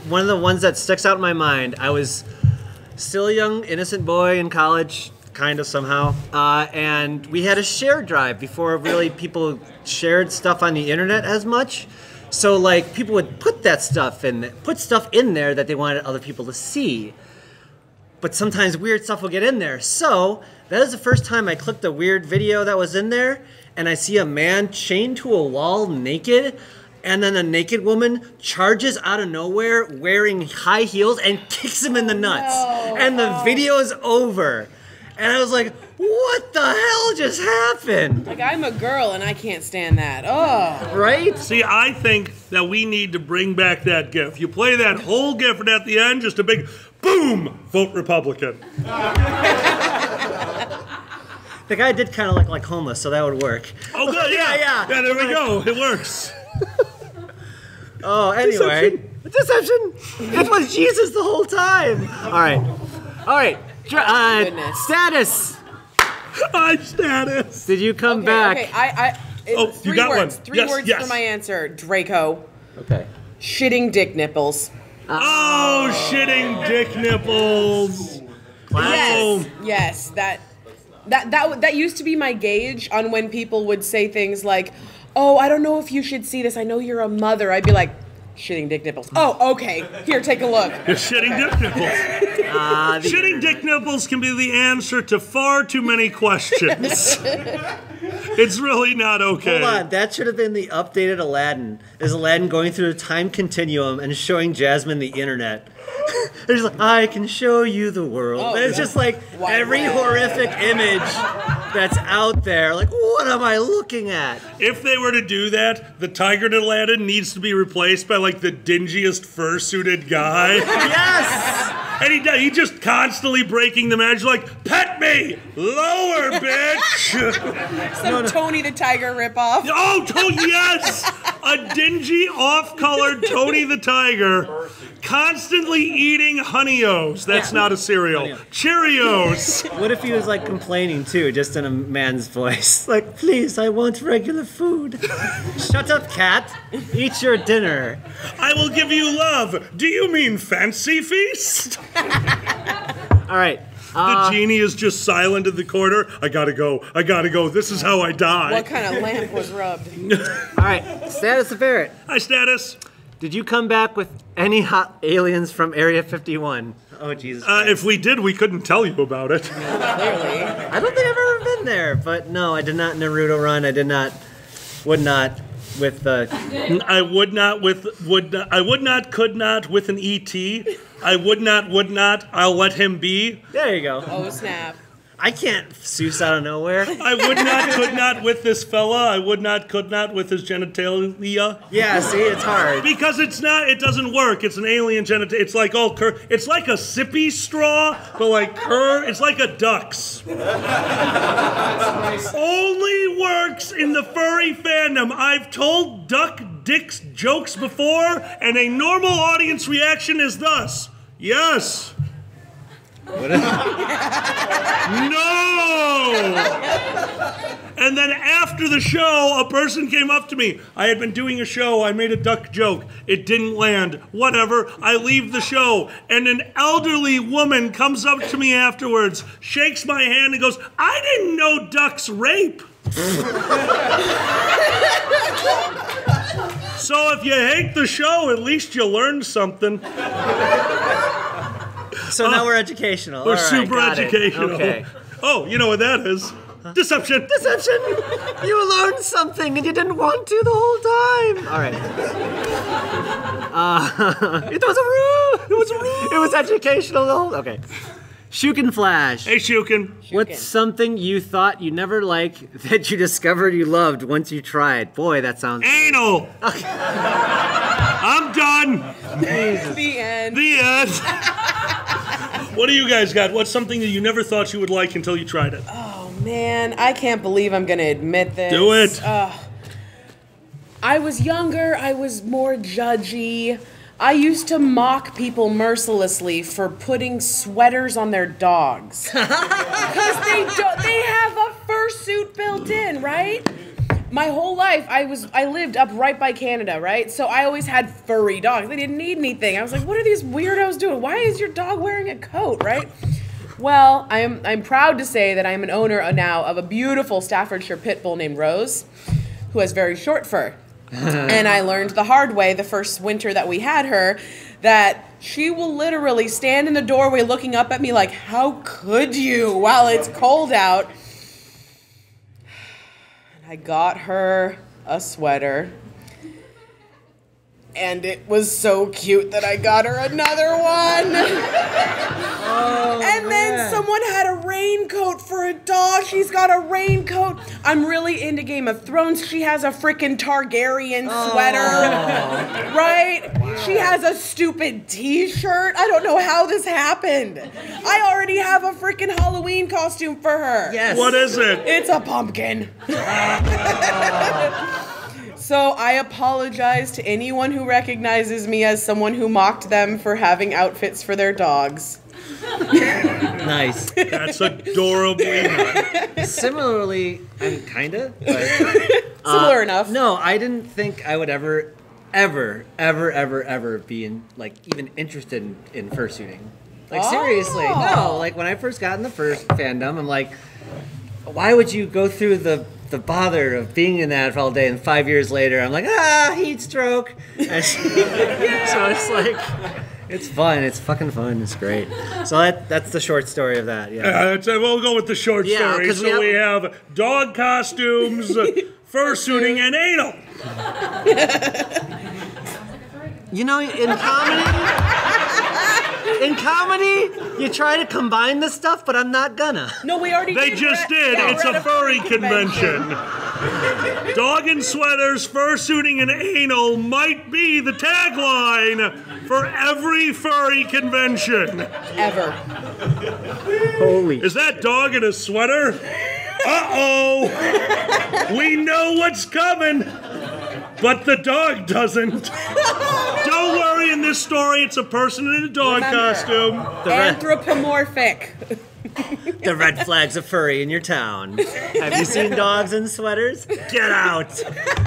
one of the ones that sticks out in my mind, I was still a young, innocent boy in college, kind of somehow, and we had a share drive before really people shared stuff on the internet as much. So, like, people would put stuff in there that they wanted other people to see. But sometimes weird stuff will get in there. So, that is the first time I clicked a weird video that was in there, and I see a man chained to a wall naked, and then a naked woman charges out of nowhere wearing high heels and kicks him in the nuts. And the video is over. And I was like, what the hell just happened? Like, I'm a girl and I can't stand that. Oh. Right? See, I think that we need to bring back that GIF. You play that whole GIF, and at the end, just a big boom, vote Republican. The guy did kind of look like homeless, so that would work. Oh, good, yeah. Yeah. Yeah, there we go. It works. Oh, anyway. Deception. It was Jesus the whole time. All right. Goodness. Status. Hi, Status. Did you come back? Okay, Oh, three you got words. one. Three Yes, words yes. for my answer. Draco. Okay. Shitting dick nipples. Oh, shitting dick nipples. Yes. That used to be my gauge on when people would say things like, "Oh, I don't know if you should see this. I know you're a mother." I'd be like, "Shitting dick nipples." Oh, okay. Here, take a look. You're shitting dick nipples. Shitting dick nipples can be the answer to far too many questions. It's really not okay. Hold on, that should have been the updated Aladdin. Is Aladdin going through the time continuum and showing Jasmine the internet? There's like, I can show you the world. Oh, and it's just like every horrific image that's out there. Like, what am I looking at? If they were to do that, the tiger in Aladdin needs to be replaced by like the dingiest fursuited guy. Yes! And he just constantly breaking the magic, like, pet me! Lower, bitch! Some Tony the Tiger ripoff. Oh, yes! A dingy, off-colored Tony the Tiger constantly eating Honey-O's. That's not a cereal. Cheerios! What if he was like complaining too, just in a man's voice? Like, please, I want regular food. Shut up, cat. Eat your dinner. I will give you love. Do you mean fancy feast? All right. The genie is just silent in the corner. I gotta go. This is how I die. What kind of lamp was rubbed? All right. Status of Barrett. Hi, Status. Did you come back with any hot aliens from Area 51? Oh, Jesus. If we did, we couldn't tell you about it. Clearly. I don't think I've ever been there, but no, I did not Naruto run. I would not with the. I would not, could not with an ET. I would not, I'll let him be. There you go. Oh, snap. I can't Seuss out of nowhere. I would not, could not with this fella. I would not, could not with his genitalia. Yeah, see, it's hard. Because it's not, it doesn't work. It's an alien genitalia. It's like all it's like a sippy straw, but like it's like a duck's. Only works in the furry fandom. I've told duck dicks jokes before, and a normal audience reaction is thus. Yes. No! And then after the show, a person came up to me. I had been doing a show. I made a duck joke. It didn't land. Whatever. I leave the show. And an elderly woman comes up to me afterwards, shakes my hand, and goes, I didn't know ducks rape. So if you hate the show, at least you learned something. So now we're educational. We're All right, super educational. Okay. Oh, you know what that is? Deception. Deception! You learned something and you didn't want to the whole time. All right. It was a ruse. It was a ruse. It was educational though. Okay. Shukin Flash. Hey, Shukin. What's something you thought you'd never like that you discovered you loved once you tried? Boy, that sounds... Anal. I'm done. The end. The end. What do you guys got? What's something that you never thought you would like until you tried it? Oh man, I can't believe I'm gonna admit this. Do it. I was younger, I was more judgy. I used to mock people mercilessly for putting sweaters on their dogs. Because they have a fursuit built in, right? My whole life, I lived up right by Canada, right? So I always had furry dogs. They didn't need anything. I was like, what are these weirdos doing? Why is your dog wearing a coat, right? Well, I'm proud to say that I'm an owner now of a beautiful Staffordshire pit bull named Rose, who has very short fur. And I learned the hard way the first winter that we had her that she will literally stand in the doorway looking up at me like, how could you, while it's cold out? I got her a sweater, and it was so cute that I got her another one. And then someone had a raincoat for a dog. She's got a raincoat. I'm really into Game of Thrones. She has a freaking Targaryen sweater, right? She has a stupid t-shirt. I don't know how this happened. I already have a freaking Halloween costume for her. Yes. What is it? It's a pumpkin. So I apologize to anyone who recognizes me as someone who mocked them for having outfits for their dogs. Nice. That's adorably nice. Similarly, I'm kinda. Similar enough. No, I didn't think I would ever be even interested in fursuiting. Like seriously, no. Like when I first got in the first fandom, I'm like, why would you go through the bother of being in that for all day, and 5 years later I'm like, heat stroke. And so it's like, it's fun. It's fucking fun. It's great. So that's the short story of that. Yeah. We'll go with the short story. 'cause So we have dog costumes, fursuiting, and anal. You know, in comedy, you try to combine this stuff, but I'm not gonna. No, we already They did. just did. It's a furry convention. Dog in sweaters, fursuiting, and anal might be the tagline for every furry convention. Ever. Holy. Is that dog in a sweater? Uh-oh. We know what's coming, but the dog doesn't. Don't worry, in this story, it's a person in a dog costume. Anthropomorphic. The red flag's a furry in your town. Have you seen dogs in sweaters? Get out.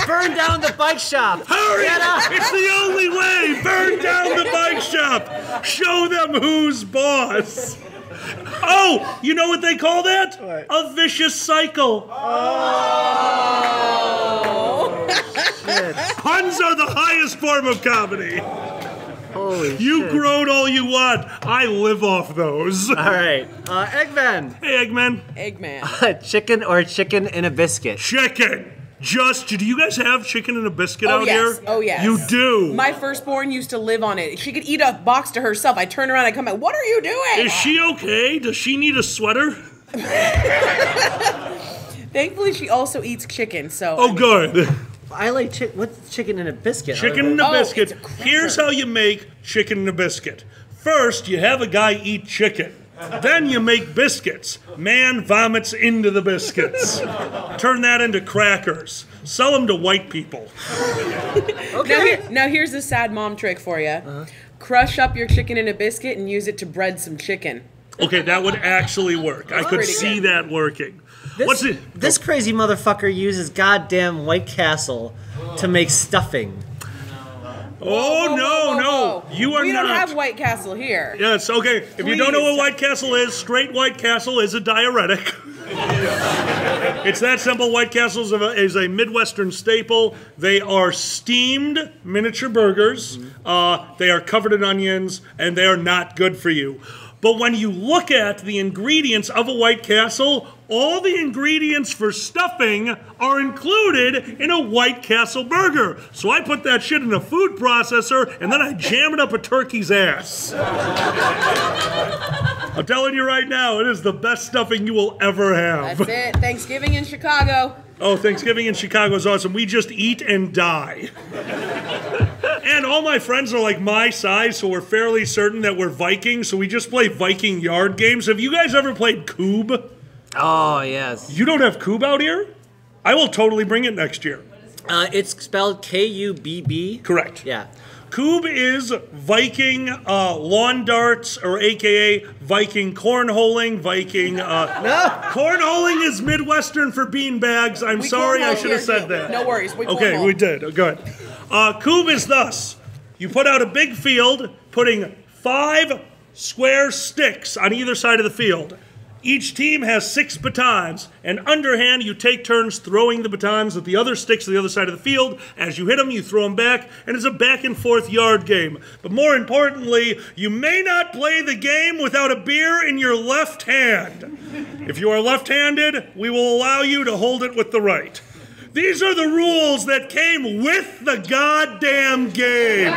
Burn down the bike shop. Hurry! Get out. It's the only way! Burn down the bike shop! Show them who's boss! Oh! You know what they call that? What? A vicious cycle. Shit. Puns are the highest form of comedy. Holy You shit. groan all you want. I live off those. All right. Eggman. Hey, Eggman. Eggman. Chicken or chicken in a biscuit? Chicken. Do you guys have chicken and a biscuit Oh, out yes. here? Oh, yes. You do. My firstborn used to live on it. She could eat a box to herself. I turn around, I come back. What are you doing? Is she okay? Does she need a sweater? Thankfully, she also eats chicken, so. Oh, good. I like what's chicken in a biscuit? Chicken in a biscuit. it's a cracker. Here's how you make chicken in a biscuit. First, you have a guy eat chicken. Then you make biscuits. Man vomits into the biscuits. Turn that into crackers. Sell them to white people. Okay. Now here's a sad mom trick for you. Crush up your chicken in a biscuit and use it to bread some chicken. Okay, that would actually work. I could Pretty see good. that working. What's it? This crazy motherfucker uses goddamn White Castle to make stuffing. Oh, no. You are we not. don't have White Castle here. Yes, okay. If you don't know what Please. White Castle is, straight White Castle is a diuretic. It's that simple. White Castle is a Midwestern staple. They are steamed miniature burgers. They are covered in onions, and they are not good for you. But when you look at the ingredients of a White Castle, all the ingredients for stuffing are included in a White Castle burger. So I put that shit in a food processor, and then I jam it up a turkey's ass. I'm telling you right now, it is the best stuffing you will ever have. That's it. Thanksgiving in Chicago. Oh, Thanksgiving in Chicago is awesome. We just eat and die. And all my friends are like my size, so we're fairly certain that we're Vikings, so we just play Viking yard games. Have you guys ever played Coob? Oh, yes. You don't have Coob out here? I will totally bring it next year. It's spelled K-U-B-B. Correct. Yeah. Coob is Viking lawn darts, or AKA Viking cornholing. Viking. Cornholing is Midwestern for beanbags. I'm sorry, I cornhole should have here, said too. that. No worries, we Okay, cornhole. we did. Good. Coob is thus: you put out a big field, putting 5 square sticks on either side of the field. Each team has 6 batons, and underhand you take turns throwing the batons at the other sticks to the other side of the field. As you hit them, you throw them back, and it's a back and forth yard game. But more importantly, you may not play the game without a beer in your left hand. If you are left-handed, we will allow you to hold it with the right. These are the rules that came with the goddamn game.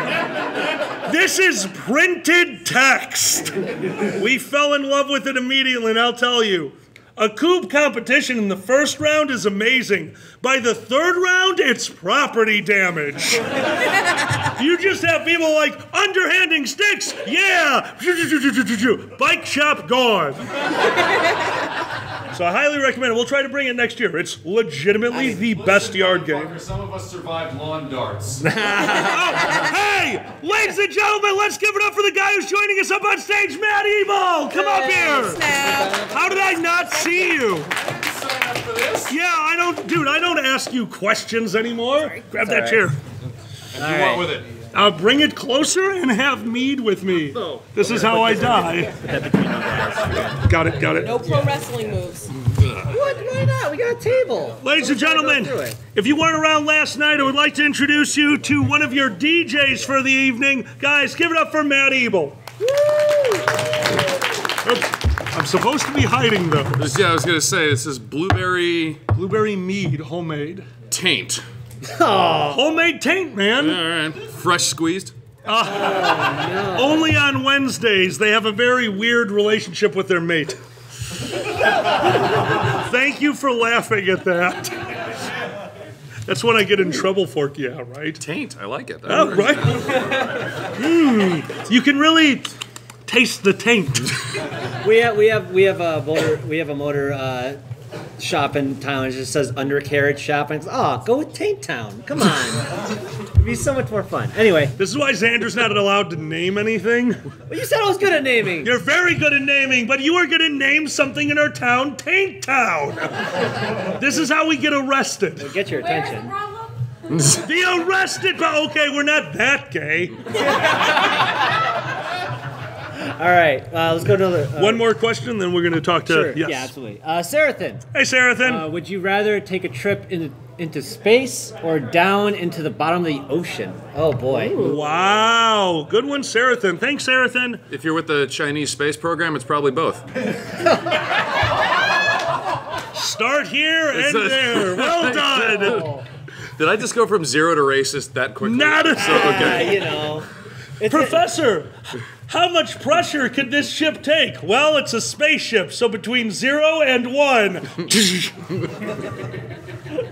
This is printed text. We fell in love with it immediately, and I'll tell you, a Coob competition in the first round is amazing. By the third round, it's property damage. You just have people like, underhanding sticks, yeah! Bike shop gone. So I highly recommend it. We'll try to bring it next year. It's legitimately the best yard game. Some of us survived lawn darts. Oh, hey, ladies and gentlemen, let's give it up for the guy who's joining us up on stage, Matt Ebel. Come up here. Snap. How did I not see you? Sign up for this. Yeah, I don't ask you questions anymore. Grab that chair. You want with it? Bring it closer and have mead with me. This is how I die. Got it. No pro wrestling moves. What? Why not? We got a table. Ladies and gentlemen, if you weren't around last night, I would like to introduce you to one of your DJs for the evening. Guys, give it up for Matt Ebel. I'm supposed to be hiding those. Yeah, I was gonna say this is blueberry Blueberry mead, homemade. taint. Homemade taint, man. All right, fresh squeezed. Only on Wednesdays, they have a very weird relationship with their mate. Thank you for laughing at that. That's what I get in trouble for, yeah, right? Taint, I like it. Oh, right? You can really taste the taint. We have a motor shop in town. It just says undercarriage shop, and it's, go with Taint Town. Come on, it'd be so much more fun. Anyway, This is why Xander's not allowed to name anything. well, you said I was good at naming. You're very good at naming, but you are going to name something in our town, Taint Town. This is how we get arrested. Get your Where's the attention. problem? The arrested, but okay, we're not that gay. All right, let's go to another. One more question, then we're going to talk to. Sure. Yes. Yeah, absolutely. Sarathan, Hey, Sarathan. would you rather take a trip into space or down into the bottom of the ocean? Oh boy. Wow. Good one, Sarathan. Thanks, Sarathan. If you're with the Chinese space program, it's probably both. Start here and a- there. Well done. Did I just go from 0 to racist that quickly? Not a So, okay. You know. It's Professor, How much pressure could this ship take? Well, it's a spaceship, so between 0 and 1.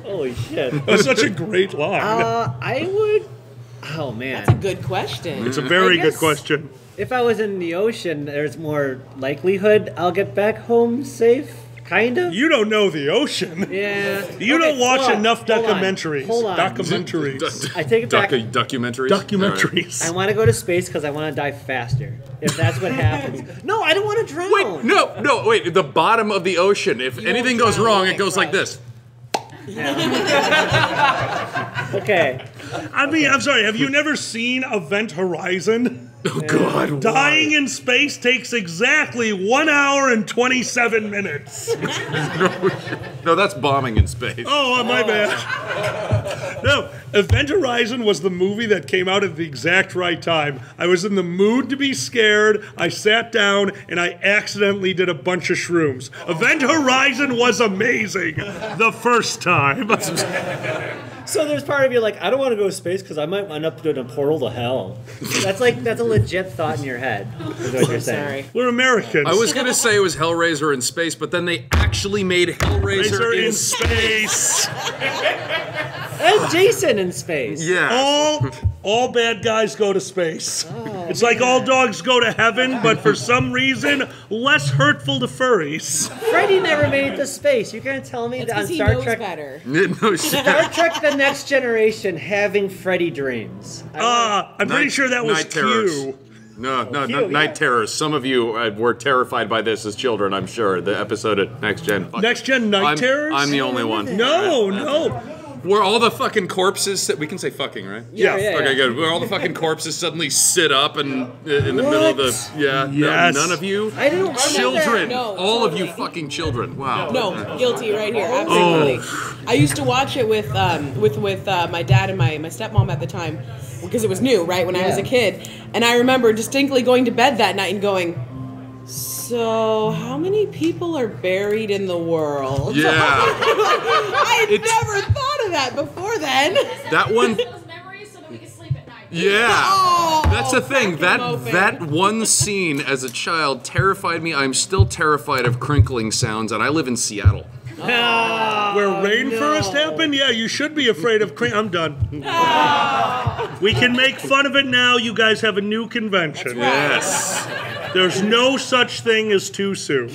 Holy shit. That's such a great line. I would. Oh man. That's a good question. It's a very I good guess- question. If I was in the ocean, there's more likelihood I'll get back home safe. Kind of. You don't know the ocean. Yeah. You Okay, don't watch hold on, enough hold on, documentaries. Hold on. Documentaries. I take it back. Documentaries? Documentaries. I want to go to space because I want to die faster. If that's what happens. No, I don't want to drown. Wait, no, wait. The bottom of the ocean. If anything goes drown, wrong, you it goes like crush. this. Okay. I mean, I'm sorry, have you never seen Event Horizon? Oh, God. Dying in space takes exactly 1 hour and 27 minutes. No, that's bombing in space. Oh, my bad. No, Event Horizon was the movie that came out at the exact right time. I was in the mood to be scared. I sat down and I accidentally did a bunch of shrooms. Event Horizon was amazing the first time. So there's part of you like, I don't want to go to space because I might end up in a portal to hell. That's a legit thought in your head. Is what you're saying. Sorry. We're Americans. I was going to say it was Hellraiser in space, but then they actually made Hellraiser Razor in in space. space. And Jason in space. Yeah. All bad guys go to space. It's like all dogs go to heaven, but for some reason, less hurtful to furries. Freddy never made it to space. You're gonna tell me that on Because he Star knows Trek, better. No shit. Star Trek: The Next Generation, having Freddy dreams. I'm pretty sure that was Night terrors. Q. No, Q, yeah. Night Terrors. Some of you were terrified by this as children, I'm sure. The episode of Next Gen. Next Gen Night Terrors? I'm the only one. No. Where all the fucking corpses, we can say fucking, right? Yeah. Okay, good. Where all the fucking corpses suddenly sit up and in the middle of the, no, Yes. none of you? I don't. Children. No, all of you totally. fucking children. Wow. No, guilty right here. Absolutely. I used to watch it with my dad and my stepmom at the time because it was new, right, when I was a kid. And I remember distinctly going to bed that night and going, so how many people are buried in the world? Yeah. I had never thought of that before then. That one. Those memories so that we can sleep at night. Yeah. Oh, That's the thing. cracking open. That one scene as a child terrified me. I'm still terrified of crinkling sounds, and I live in Seattle. Where rainforest happened? Yeah, you should be afraid of I'm done. We can make fun of it now. You guys have a new convention. Yes. There's no such thing as too soon.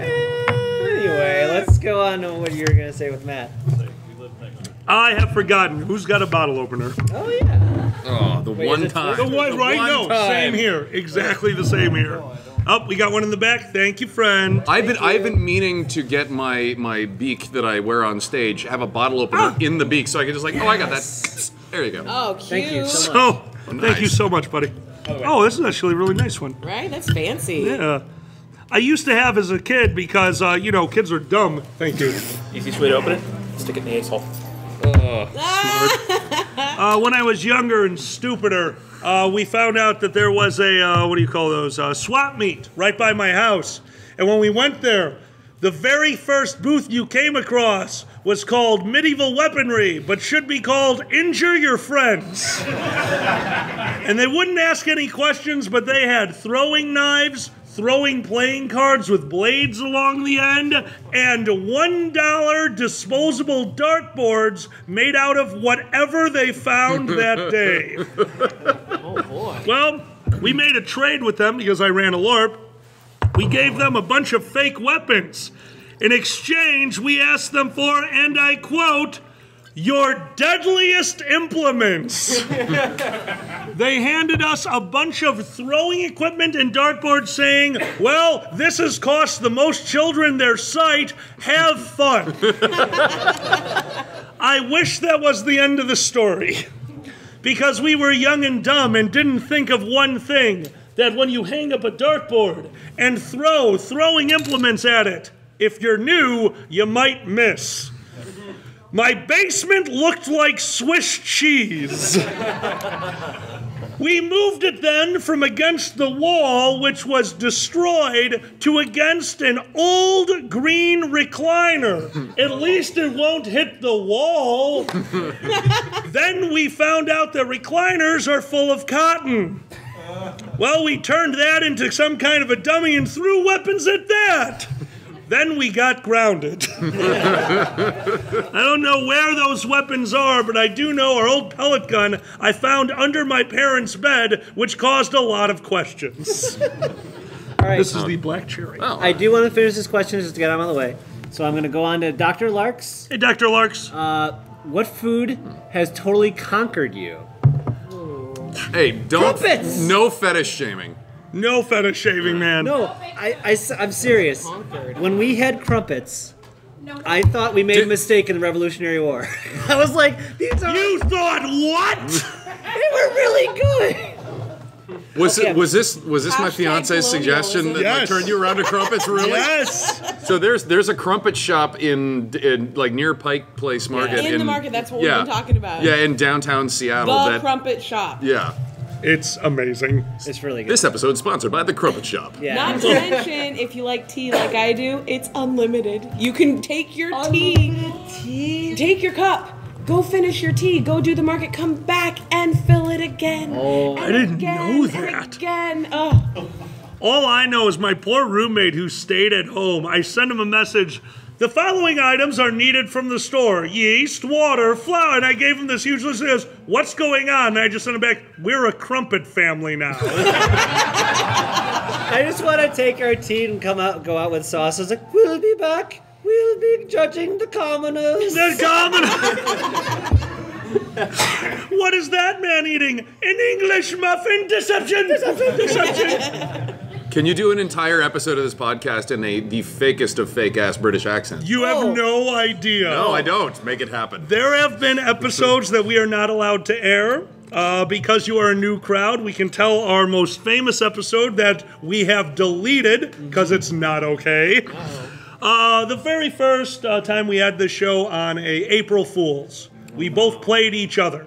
Anyway, let's go on to what you were gonna say with Matt. I have forgotten. Who's got a bottle opener? Oh yeah. Oh, the Wait, one is it time. The one, right? one No, time. same here. Exactly the same here. Oh, we got one in the back. Thank you, friend. I've been meaning to get my beak that I wear on stage, have a bottle opener in the beak, so I can just oh, I got that. There you go. Oh, cute. Thank you so much. So, thank you so much, buddy. Oh, this is actually a really nice one. Right? That's fancy. Yeah. I used to have as a kid because, kids are dumb. Thank you. Easiest way to open it? Stick it in the asshole. When I was younger and stupider, we found out that there was a, swap meet right by my house. And when we went there, the very first booth you came across was called Medieval Weaponry, but should be called Injure Your Friends. And they wouldn't ask any questions, but they had throwing knives, throwing playing cards with blades along the end, and $1 disposable dartboards made out of whatever they found that day. Oh, boy. Well, we made a trade with them because I ran a LARP. We gave them a bunch of fake weapons. In exchange, we asked them for, and I quote, your deadliest implements. They handed us a bunch of throwing equipment and dartboards saying, well, this has cost the most children their sight. Have fun. I wish that was the end of the story. Because we were young and dumb and didn't think of one thing, that when you hang up a dartboard and throw throwing implements at it, if you're new, you might miss. My basement looked like Swiss cheese. We moved it then from against the wall, which was destroyed, to against an old green recliner. At least it won't hit the wall. Then we found out that recliners are full of cotton. Well, we turned that into some kind of a dummy and threw weapons at that. Then we got grounded. I don't know where those weapons are, but I do know our old pellet gun I found under my parents' bed, which caused a lot of questions. All right. This is the black cherry. Oh. I do want to finish this question just to get out of the way. So I'm going to go on to Dr. Larks. Hey, Dr. Larks. What food has totally conquered you? Hey, don't. Crumpets! No fetish shaming. No fetish shaving, man. No, I'm serious. When we had crumpets, I thought we made a mistake in the Revolutionary War. I was like, these are... You thought what? They were really good. Was Okay. was this my fiance's suggestion that Yes. turned you around to crumpets? Really? Yes. So there's a crumpet shop in like near Pike Place Market. In the market, that's what we've been talking about. Yeah, in downtown Seattle. The Crumpet Shop. Yeah. It's amazing. It's really good. This episode is sponsored by the Crumpet Shop. Yeah. Not to mention, if you like tea like I do, it's unlimited. You can take your tea, take your cup, go finish your tea, go do the market, come back and fill it again. Oh. I didn't know that. And again. Oh. All I know is my poor roommate who stayed at home, I sent him a message. The following items are needed from the store. Yeast, water, flour. And I gave him this huge list. He goes, what's going on? And I just sent him back, we're a crumpet family now. I just want to take our tea and go out with sauce. I was like, we'll be back. We'll be judging the commoners. The commoner. What is that man eating? An English muffin? Deception! Deception! Can you do an entire episode of this podcast in the fakest of fake-ass British accents? You have no idea. No, I don't. Make it happen. There have been episodes that we are not allowed to air. Because you are a new crowd, we can tell our most famous episode that we have deleted because it's not okay. The very first time we had this show on a April Fool's, we both played each other.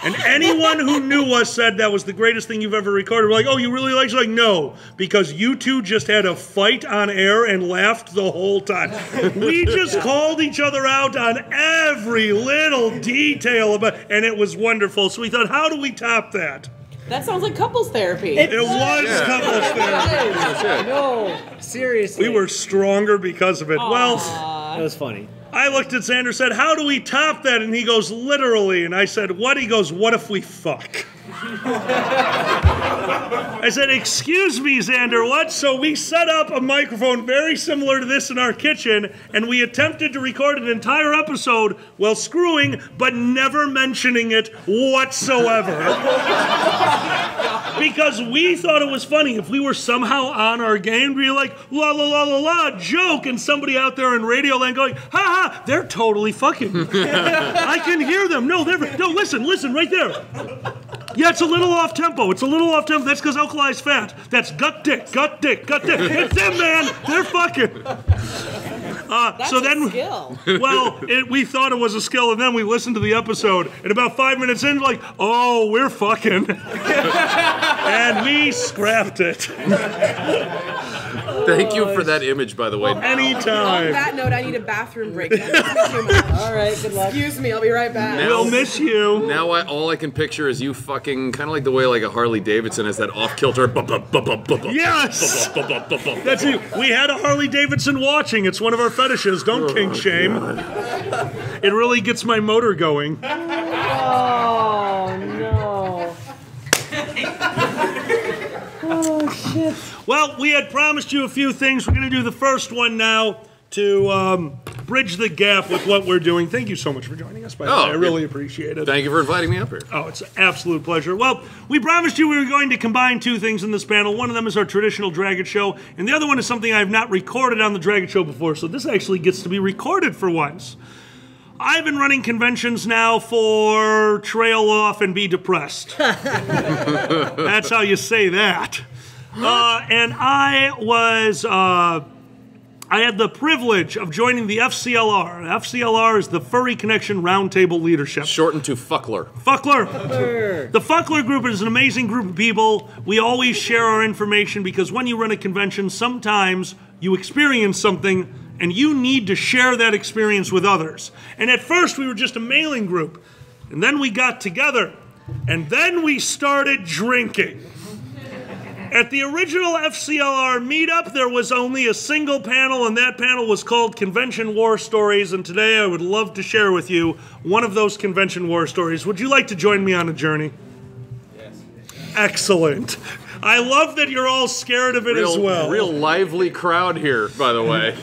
And anyone who knew us said that was the greatest thing you've ever recorded. We're like, oh, you really like it? Like, no, because you two just had a fight on air and laughed the whole time. We just called each other out on every little detail about, and it was wonderful. So we thought, how do we top that? That sounds like couples therapy. It was couples therapy. That's it. No, seriously. We were stronger because of it. Well, That was funny. I looked at Xander, said, how do we top that? And he goes, literally. And I said, what? He goes, what if we fuck? I said, excuse me, Xander, what? So we set up a microphone very similar to this in our kitchen, and we attempted to record an entire episode while screwing, but never mentioning it whatsoever. Because we thought it was funny. If we were somehow on our game, we'd be like, la la la la la, joke, and somebody out there in radio land going, ha ha, they're totally fucking. I can hear them. No, listen, right there. Yeah, it's a little off tempo. That's because Alkali's fat. That's gut dick. It's them, man. They're fucking. That's so a then, skill. well, we thought it was a skill, and then we listened to the episode, and about 5 minutes in, like, oh, we're fucking. And we scrapped it. Thank you for that image, by the way. On Anytime. that note, I need a bathroom break. Don't listen too much. All right, good luck. Excuse me, I'll be right back. Now- We'll miss you. Now all I can picture is you fucking kind of like the way like a Harley Davidson has that off-kilter. Yes! That's it. We had a Harley Davidson watching. It's one of our fetishes. Don't kink shame. It really gets my motor going. Oh, no. Oh, shit. Well, we had promised you a few things. We're going to do the first one now to bridge the gap with what we're doing. Thank you so much for joining us, by the way. I really appreciate it. Thank you for inviting me up here. Oh, it's an absolute pleasure. Well, we promised you we were going to combine two things in this panel. One of them is our traditional Dragget show, and the other one is something I have not recorded on the Dragget show before, so this actually gets to be recorded for once. I've been running conventions now for trail off and be depressed. That's how you say that. And I had the privilege of joining the FCLR. FCLR is the Furry Connection Roundtable Leadership. Shortened to Fuckler. Fuckler. The Fuckler group is an amazing group of people. We always share our information because when you run a convention, sometimes you experience something and you need to share that experience with others. And at first we were just a mailing group. And then we got together. And then we started drinking. At the original FCLR meetup, there was only a single panel, and that panel was called Convention War Stories, and today I would love to share with you one of those Convention War Stories. Would you like to join me on a journey? Yes. Excellent. I love that you're all scared of it as well. Real lively crowd here, by the way.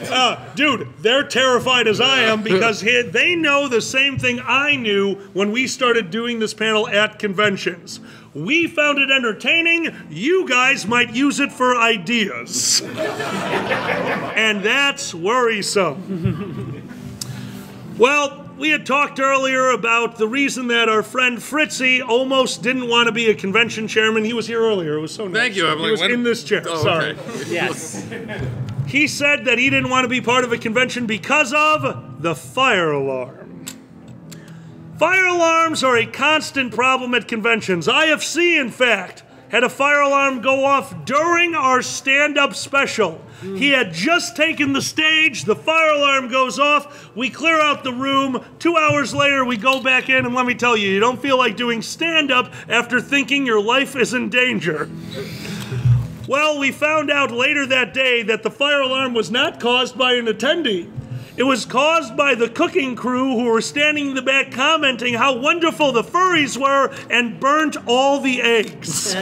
Dude, they're terrified as I am because they know the same thing I knew when we started doing this panel at conventions. We found it entertaining. You guys might use it for ideas. And that's worrisome. Well, we had talked earlier about the reason that our friend Fritzy almost didn't want to be a convention chairman. He was here earlier. It was so nice. Thank you. He was in this chair. Oh, Sorry. okay. Yes. He said that he didn't want to be part of a convention because of the fire alarm. Fire alarms are a constant problem at conventions. IFC, in fact, had a fire alarm go off during our stand-up special. He had just taken the stage, the fire alarm goes off, we clear out the room, 2 hours later we go back in, and let me tell you, you don't feel like doing stand-up after thinking your life is in danger. Well, we found out later that day that the fire alarm was not caused by an attendee. It was caused by the cooking crew who were standing in the back commenting how wonderful the furries were and burnt all the eggs.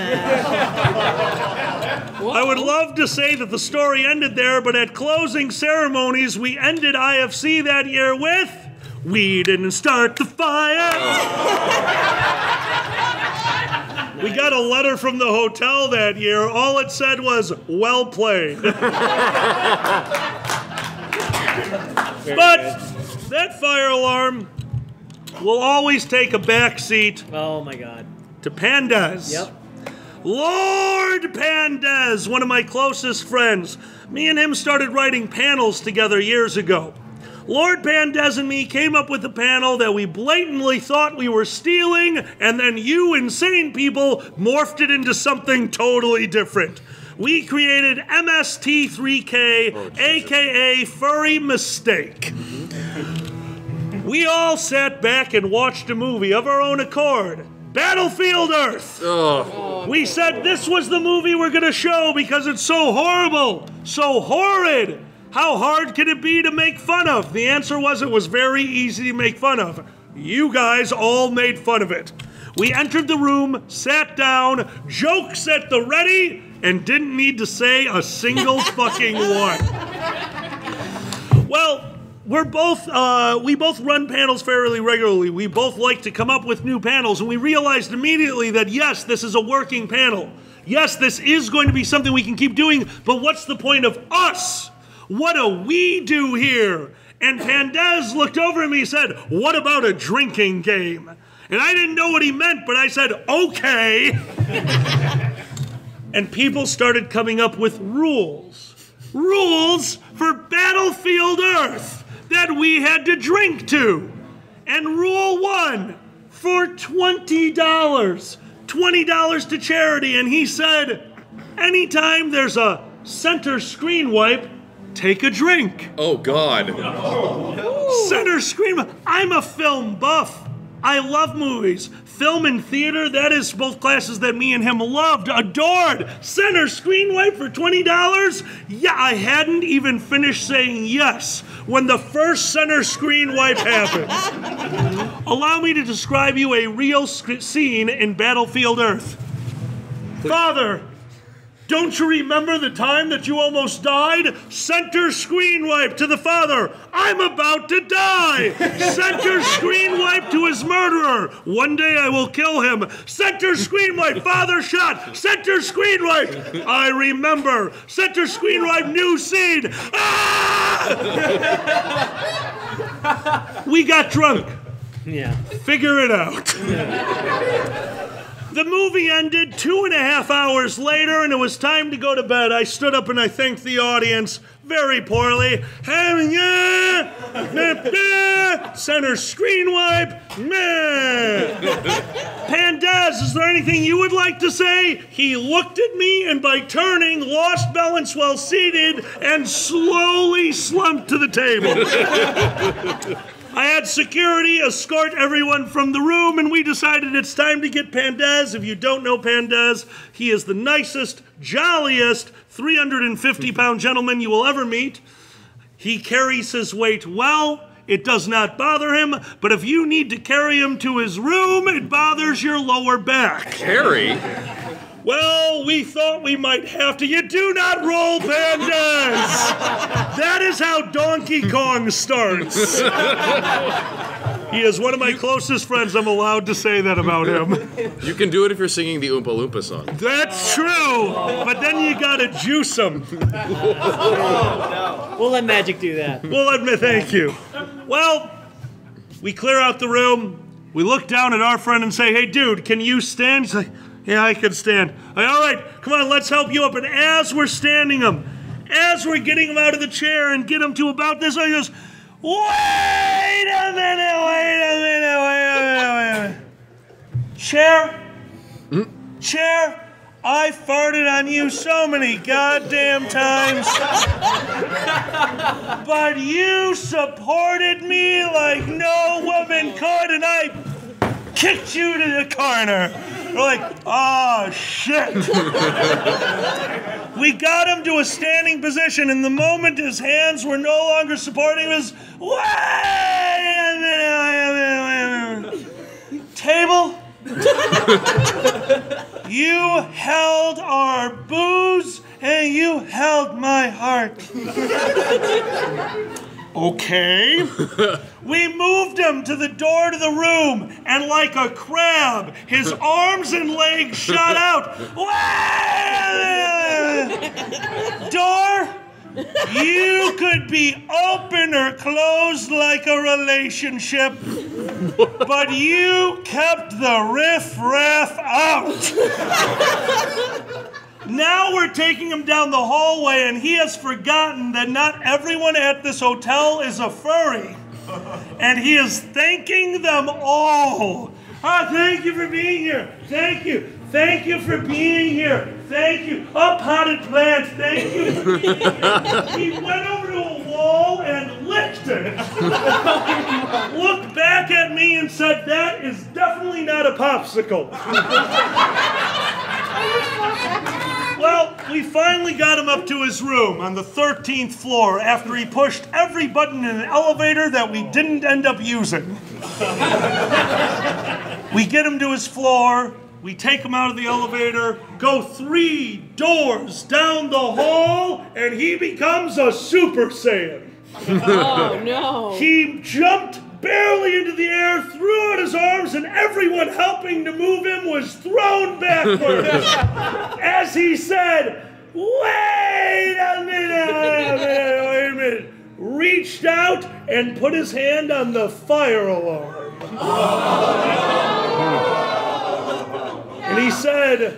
I would love to say that the story ended there, but at closing ceremonies, we ended IFC that year with, "We didn't start the fire." We got a letter from the hotel that year. All it said was, "Well played." But that fire alarm will always take a back seat. Oh my God. To Pandez. Yep. Lord Pandez, one of my closest friends. Me and him started writing panels together years ago. Lord Pandez and me came up with a panel that we blatantly thought we were stealing, and then you insane people morphed it into something totally different. We created MST3K, aka Furry Mistake. We all sat back and watched a movie of our own accord. Battlefield Earth! We said this was the movie we're gonna show because it's so horrible, so horrid. How hard could it be to make fun of? The answer was it was very easy to make fun of. You guys all made fun of it. We entered the room, sat down, jokes at the ready, and didn't need to say a single fucking one. Well, we both run panels fairly regularly. We both like to come up with new panels, and we realized immediately that yes, this is a working panel. Yes, this is going to be something we can keep doing, but what's the point of us? What do we do here? And Pandez looked over at me and said, "What about a drinking game?" And I didn't know what he meant, but I said, "Okay." And people started coming up with rules. Rules for Battlefield Earth that we had to drink to. And rule 1, for $20. $20 to charity. And he said, anytime there's a center screen wipe, take a drink. Oh, God. Center screen. I'm a film buff. I love movies. Film and theater, that is both classes that me and him loved, adored. Center screen wipe for $20? Yeah, I hadn't even finished saying yes when the first center screen wipe happened. Allow me to describe you a real scene in Battlefield Earth. Father, don't you remember the time that you almost died? Center screen wipe to the father. I'm about to die. Center screen wipe to his murderer. One day I will kill him. Center screen wipe. Father shot. Center screen wipe. I remember. Center screen wipe. New scene. Ah! We got drunk. Yeah. Figure it out. The movie ended 2.5 hours later, and it was time to go to bed. I stood up and I thanked the audience very poorly. Center screen wipe. Pandez, is there anything you would like to say? He looked at me and by turning, lost balance while seated and slowly slumped to the table. I had security escort everyone from the room, and we decided it's time to get Pandez. If you don't know Pandez, he is the nicest, jolliest 350-pound gentleman you will ever meet. He carries his weight well. It does not bother him, but if you need to carry him to his room, it bothers your lower back. Carry? Well, we thought we might have to. You do not roll Pandez! That is how Donkey Kong starts. He is one of my closest friends. I'm allowed to say that about him. You can do it if you're singing the Oompa Loompa song. That's true, but then you gotta juice him. We'll let Magic do that. Well, thank you. Well, we clear out the room. We look down at our friend and say, "Hey, dude, can you stand?" He's like, "Yeah, I can stand." All right, come on, let's help you up. And as we're standing him, as we're getting him out of the chair and get him to about this way, he goes, "Wait a minute. Chair, chair, I farted on you so many goddamn times, but you supported me like no woman could, and I kicked you to the corner." We're like, "Oh, shit." We got him to a standing position, and the moment his hands were no longer supporting him, was, "Wait a minute. Table, you held our booze, and you held my heart." Okay. We moved him to the door to the room, and like a crab, his arms and legs shot out. Door, you could be open or closed like a relationship, but you kept the riff-raff out. Now we're taking him down the hallway, and he has forgotten that not everyone at this hotel is a furry. And he is thanking them all. "Oh, thank you for being here. Thank you. Thank you for being here. Thank you. Oh, potted plants. Thank you." He went over to a wall and licked it. Looked back at me and said, "That is definitely not a popsicle." Well, we finally got him up to his room on the 13th floor after he pushed every button in an elevator that we didn't end up using. We get him to his floor, we take him out of the elevator, go 3 doors down the hall, and he becomes a Super Saiyan. Oh, no. He jumped barely into the air, threw out his arms, and everyone helping to move him was thrown backwards. As he said, "Wait a minute," reached out and put his hand on the fire alarm. And he said,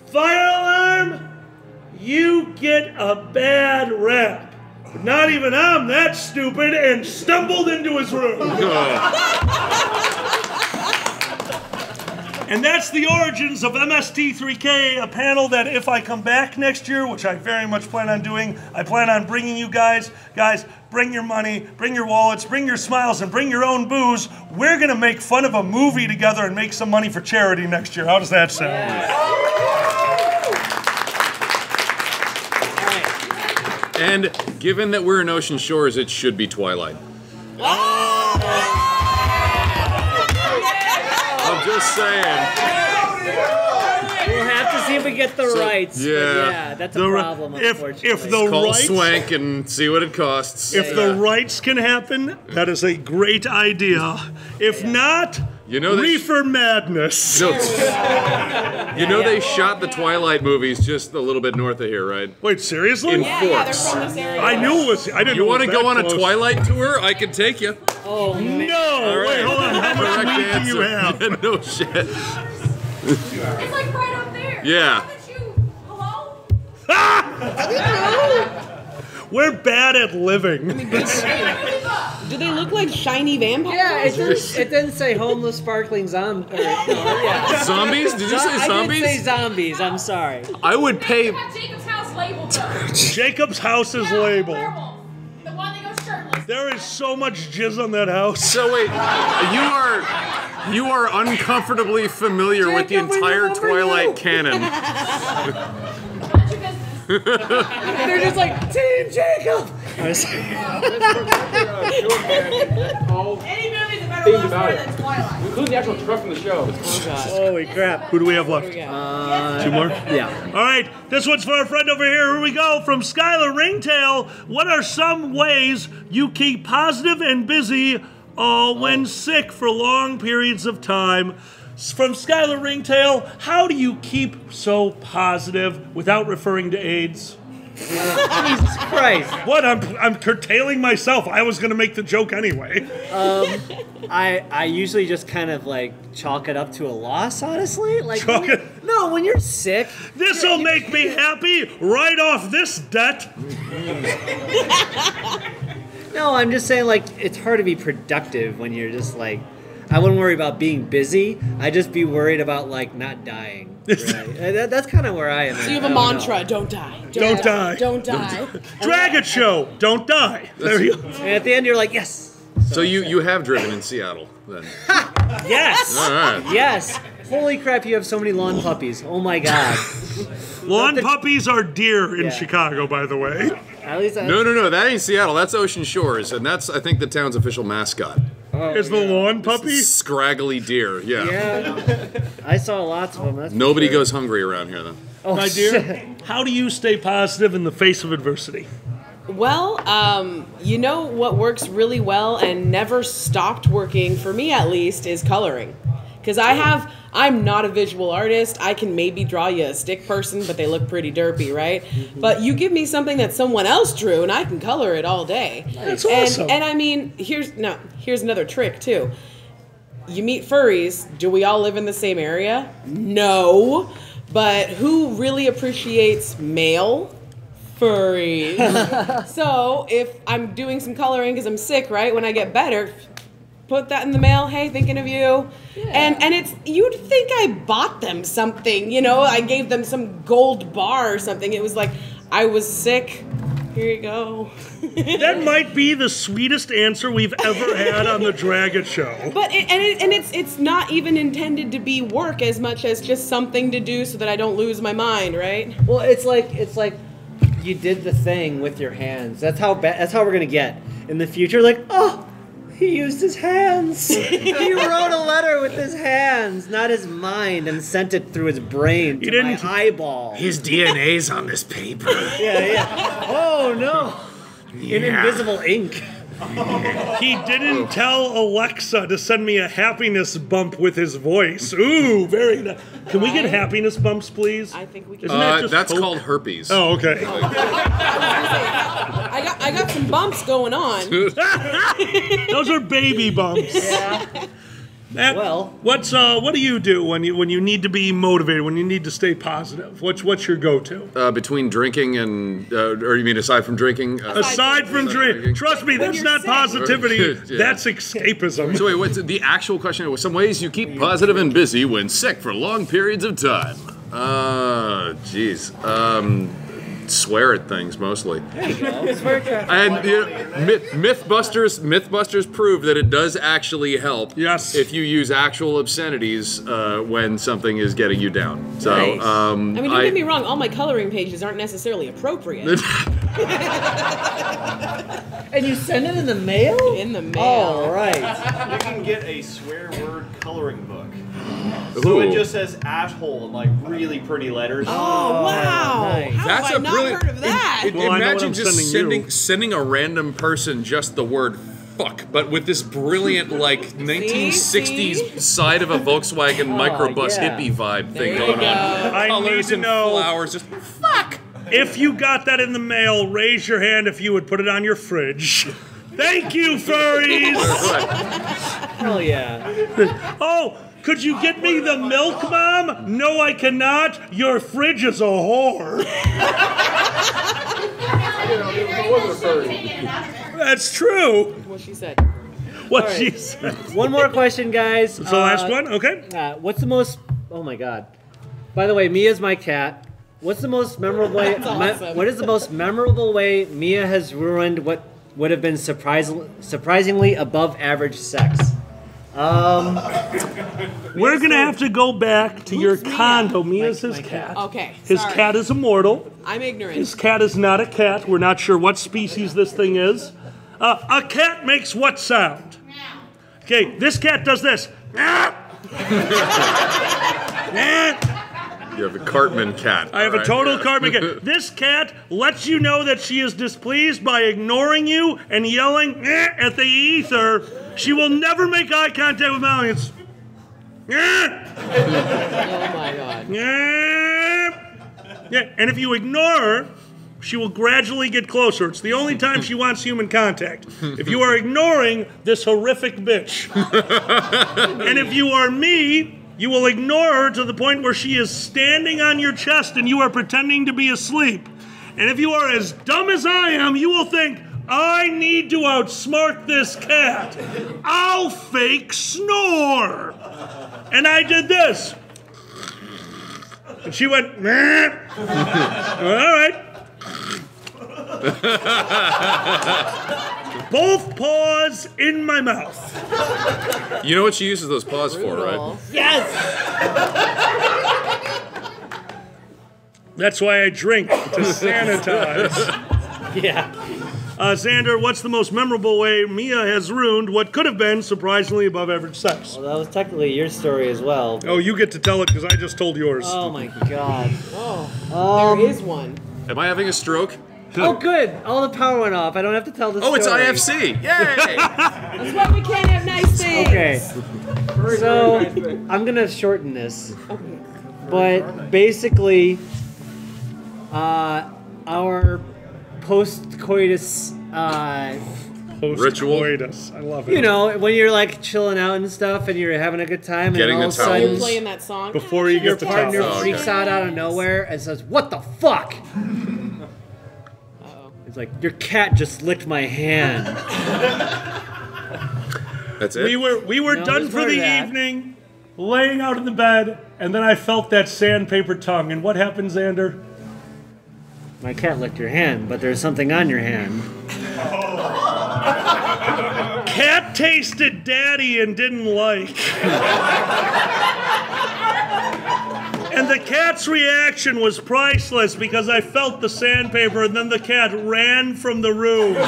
"Fire alarm, you get a bad rap. Not even I'm that stupid," and stumbled into his room. And that's the origins of MST3K, a panel that if I come back next year, which I very much plan on doing, I plan on bringing you guys, bring your money, bring your wallets, bring your smiles, and bring your own booze. We're going to make fun of a movie together and make some money for charity next year. How does that sound? Yeah. And given that we're in Ocean Shores, it should be Twilight. I'm just saying. We'll have to see if we get the rights. Yeah. But yeah, that's a problem, unfortunately. If the Call rights, Swank and see what it costs. If the rights can happen, that is a great idea. If not, Reefer Madness. No, they shot the Twilight movies just a little bit north of here, right? Wait, seriously? In Yeah, they're Forks. from this area. I knew it was. I didn't. You want to go on a Twilight tour? I can take you. Oh, man. No. All right. Wait, hold on. How much Correct weed do you answer. have? No shit. It's like right up there. Yeah. Haven't you? Hello? We're bad at living. Do they look like shiny vampires? Yeah, it didn't say homeless sparkling zombie. Yeah. Zombies? Did you say I zombies? did say zombies, I'm sorry. I would pay. They have Jacob's house labeled though. Jacob's house is labeled. Werewolf. The one that goes shirtless. There is so much jizz on that house. So wait, you are uncomfortably familiar with the entire Twilight canon. They're just like, Team Jacob! Any movie's a better love story than Twilight. Include the actual truck from the show. Holy crap. Who do we have left? Two more? Yeah. All right, this one's for our friend over here. Here we go. From Skylar Ringtail. What are some ways you keep positive and busy when sick for long periods of time? From Skylar Ringtail, how do you keep so positive without referring to AIDS? Jesus Christ. What? I'm curtailing myself. I was going to make the joke anyway. I usually just kind of like chalk it up to a loss, honestly. Like Chalk it- No, when you're sick. This'll make me happy. Write off this debt. No, I'm just saying like it's hard to be productive when you're just like I wouldn't worry about being busy. I'd just be worried about like not dying. Right? That's kind of where I am. So you have a mantra, don't die. Don't die. Don't die. Dragget show. Don't die. There you go. And at the end, you're like, yes. So you have driven in Seattle then? Yes. All right. Yes. Holy crap, you have so many lawn puppies. Oh my god. Lawn puppies are deer in Yeah. Chicago, by the way. At least No, that ain't Seattle. That's Ocean Shores, and that's I think the town's official mascot. Is the lawn puppy? Scraggly deer. Yeah. Yeah. I saw lots of them. That's for Nobody sure. goes hungry around here then. Oh, My dear, how do you stay positive in the face of adversity? Well, you know what works really well and never stopped working, for me at least, is coloring. Because I'm not a visual artist. I can maybe draw you a stick person, but they look pretty derpy, right? But you give me something that someone else drew, and I can color it all day. That's awesome. And I mean, here's another trick too. You meet furries. Do we all live in the same area? No. But who really appreciates male furries? So if I'm doing some coloring because I'm sick, right? When I get better, put that in the mail. Hey, thinking of you. Yeah. And it's, you'd think I bought them something, you know, I gave them some gold bar or something. It was like, I was sick. Here you go. That might be the sweetest answer we've ever had on the Dragget show. But it's not even intended to be work as much as just something to do so that I don't lose my mind, right? Well, it's like you did the thing with your hands. That's how we're gonna get in the future. Like, oh, he used his hands. He wrote a letter with his hands, not his mind, and sent it through his brain to my eyeball. His DNA's on this paper. Yeah. Oh no. In invisible ink. He didn't tell Alexa to send me a happiness bump with his voice. Ooh, very nice. Can we get happiness bumps, please? I think we can. Isn't that just That's hope? called herpes. Oh, okay. I got some bumps going on. Those are baby bumps. Yeah. Matt, Well- what do you do when you need to be motivated, when you need to stay positive? What's your go-to? Between drinking and, or you mean aside from drinking? Aside from drinking, trust me, that's you're not sick. positivity. Yeah. That's escapism. So wait, what's the actual question? Some ways you keep positive and busy when sick for long periods of time. Geez. Swear at things mostly. There you go. And you know, Mythbusters prove that it does actually help. Yes. If you use actual obscenities when something is getting you down. So, Nice. I mean, don't get me wrong, all my coloring pages aren't necessarily appropriate. And you send it in the mail? In the mail. All right. You can get a swear word coloring book. So it just says asshole in like really pretty letters. Oh, wow. nice. How That's have I a not brilliant. heard of that? Well, I know what Imagine I'm just sending you. sending a random person just the word fuck, but with this brilliant like 1960s side of a Volkswagen microbus yeah. hippie vibe thing you going go. on. I need Colors to and know. flowers, just fuck. If you got that in the mail, raise your hand if you would put it on your fridge. Thank you, furries! Hell yeah. Oh, could you get me the milk, Mom? No, I cannot. Your fridge is a whore. That's true. What she said. What All she right. said. One more question, guys. It's the last one? Okay. What's the most... Oh, my God. By the way, Mia's my cat. What's the most memorable way... That's awesome. What is the most memorable way Mia has ruined what would have been surprisingly above average sex? We're gonna have to go back to your condo. Mia's his cat. Okay. His sorry. cat is immortal. I'm ignorant. His cat is not a cat. We're not sure what species this thing is. A cat makes what sound? Okay, this cat does this. You have a Cartman cat. I have a total Cartman cat. This cat lets you know that she is displeased by ignoring you and yelling at the ether. She will never make eye contact with Molly. It's Oh my god. yeah, and if you ignore her, she will gradually get closer. It's the only time she wants human contact. If you are ignoring this horrific bitch. And if you are me, you will ignore her to the point where she is standing on your chest and you are pretending to be asleep. And if you are as dumb as I am, you will think, I need to outsmart this cat. I'll fake snore. And I did this. And she went, meh. All right. Both paws in my mouth. You know what she uses those paws for, right? Yes! That's why I drink, to sanitize. Yeah. Xander, what's the most memorable way Mia has ruined what could have been surprisingly above average sex? Well, that was technically your story as well. Oh, you get to tell it because I just told yours. Oh my god. Oh, there is one. Am I having a stroke? Oh, good. All the power went off. I don't have to tell the story. Oh, it's IFC. Yay! That's why we can't have nice things. Okay. So, I'm going to shorten this. Okay. But basically, our post-coitus, Post-coitus. I love it. you know, when you're like chilling out and stuff and you're having a good time Getting and all the of a sudden You're playing that song. Before you your get to partner towel. freaks out of nowhere and says, "What the fuck?" It's like, your cat just licked my hand. That's it? We were No, done there's for more to the that. evening, laying out in the bed, and then I felt that sandpaper tongue. And what happened, Xander? My cat licked your hand, but there's something on your hand. Cat tasted daddy and didn't like. And the cat's reaction was priceless because I felt the sandpaper and then the cat ran from the room. Isn't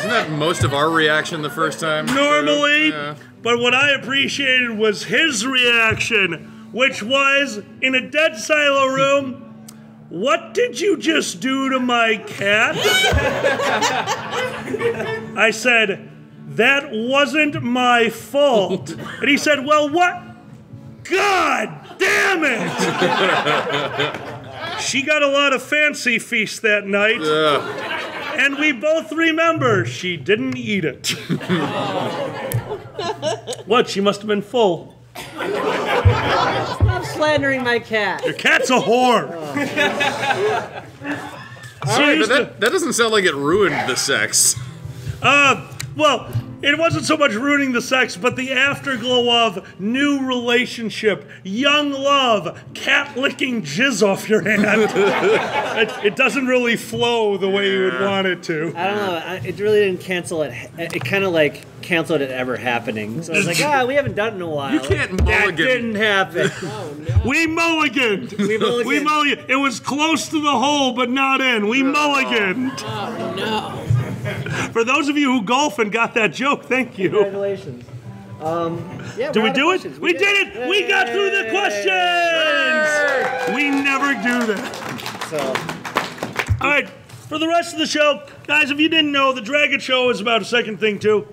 that most of our reaction the first time? Normally, Yeah. but what I appreciated was his reaction, which was, in a dead silo room, what did you just do to my cat? I said, that wasn't my fault. And he said, well, what? God damn it! She got a lot of fancy feast that night. And we both remember she didn't eat it. What? She must have been full. Stop slandering my cat. Your cat's a whore. All right, but that doesn't sound like it ruined the sex. Well, it wasn't so much ruining the sex, but the afterglow of new relationship, young love, cat licking jizz off your hand. It doesn't really flow the way you would want it to. I don't know. It really didn't cancel it. It kind of like canceled it ever happening. So I was like, we haven't done it in a while. You can't That mulligan. didn't happen. Oh no. We mulliganed. We mulliganed. We mulliganed. It was close to the hole, but not in. We mulliganed. Oh no. For those of you who golf and got that joke, thank you. Congratulations. Yeah, Did we're we out of do it? questions. We did it! We got through the questions! We never do that. So, All right, for the rest of the show, guys, if you didn't know, the Dragget show is about a second thing, too.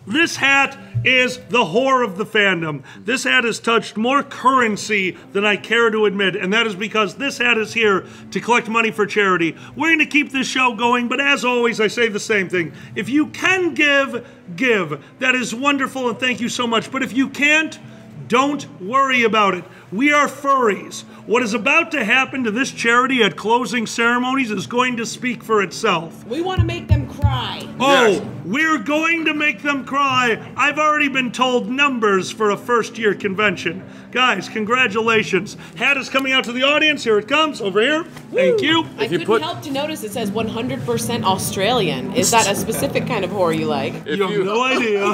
This hat is the whore of the fandom. This hat has touched more currency than I care to admit, and that is because this hat is here to collect money for charity. We're going to keep this show going, but as always, I say the same thing. If you can give, give. That is wonderful, and thank you so much. But if you can't, don't worry about it. We are furries. What is about to happen to this charity at closing ceremonies is going to speak for itself. We want to make them cry. Oh, Yes. we're going to make them cry. I've already been told numbers for a first-year convention. Guys, congratulations. Hat is coming out to the audience. Here it comes, over here. Thank you. I couldn't help to notice it says 100% Australian. Is that a specific kind of whore you like? You have no idea.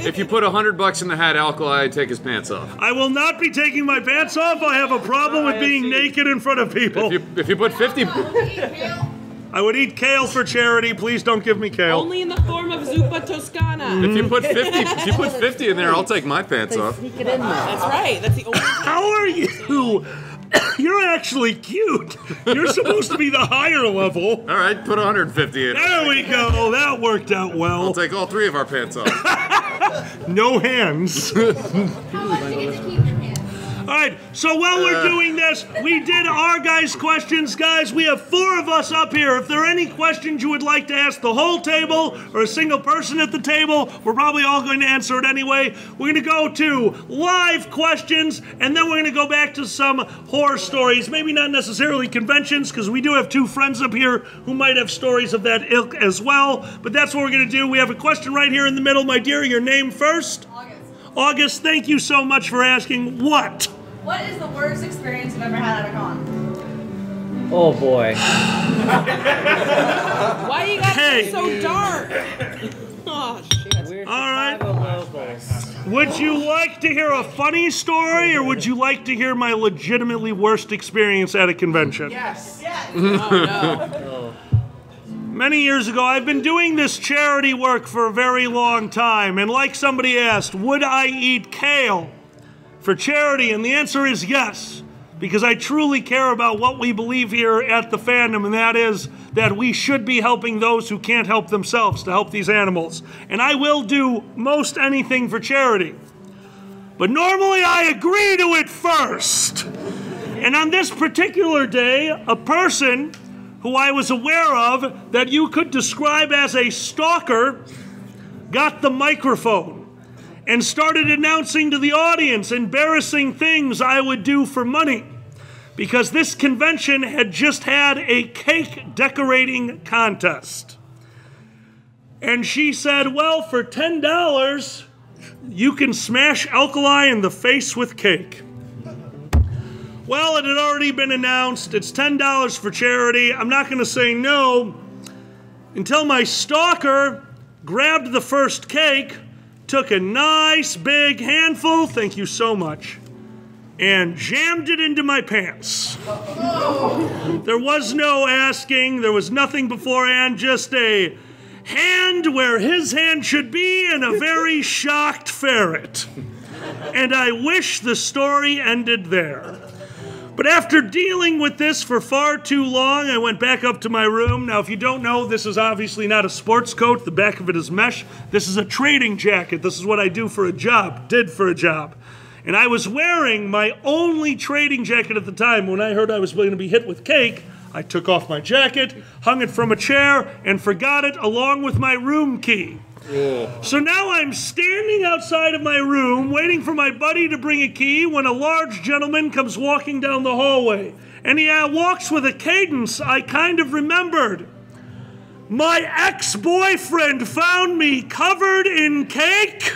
If you put $100 in the hat, Alkali take his pants off. I will not be taking my pants off. I have a problem with being naked in front of people. If you put 50, I would eat kale for charity. Please don't give me kale. Only in the form of zuppa toscana. if you put 50 in there, I'll take my pants off. Sneak it in there. That's right. That's the only. How are you? You're actually cute. You're supposed to be the higher level. All right, put 150 in. There we go. That worked out I'll well. take all 3 of our pants off. No hands. How much do you get to keep your hands? All right, so while we're doing this, we did our guys' questions. Guys, we have 4 of us up here. If there are any questions you would like to ask the whole table or a single person at the table, we're probably all going to answer it anyway. We're going to go to live questions, and then we're going to go back to some horror stories. Maybe not necessarily conventions, because we do have 2 friends up here who might have stories of that ilk as well. But that's what we're going to do. We have a question right here in the middle. My dear, your name first? August. August, thank you so much for asking. What? What is the worst experience you've ever had at a con? Oh boy. Why you got Hey. to be so dark? Oh shit. All right. Locals. Would you like to hear a funny story, or would you like to hear my legitimately worst experience at a convention? Yes. Oh Many years ago, I've been doing this charity work for a very long time, and like somebody asked, would I eat kale for charity? And the answer is yes, because I truly care about what we believe here at the fandom, and that is that we should be helping those who can't help themselves to help these animals. And I will do most anything for charity. But normally I agree to it first. And on this particular day, a person who I was aware of that you could describe as a stalker got the microphone and started announcing to the audience embarrassing things I would do for money, because this convention had just had a cake decorating contest. And she said, well, for $10, you can smash Alkali in the face with cake. Well, it had already been announced. It's $10 for charity. I'm not going to say no until my stalker grabbed the first cake, took a nice big handful, thank you so much, and jammed it into my pants. There was no asking, there was nothing beforehand, just a hand where his hand should be and a very shocked ferret. And I wish the story ended there. But after dealing with this for far too long, I went back up to my room. Now, if you don't know, this is obviously not a sports coat. The back of it is mesh. This is a trading jacket. This is what I do for a job, did for a job. And I was wearing my only trading jacket at the time. When I heard I was going to be hit with cake, I took off my jacket, hung it from a chair, and forgot it along with my room key. So now I'm standing outside of my room waiting for my buddy to bring a key when a large gentleman comes walking down the hallway. And he walks with a cadence I kind of remembered. My ex-boyfriend found me covered in cake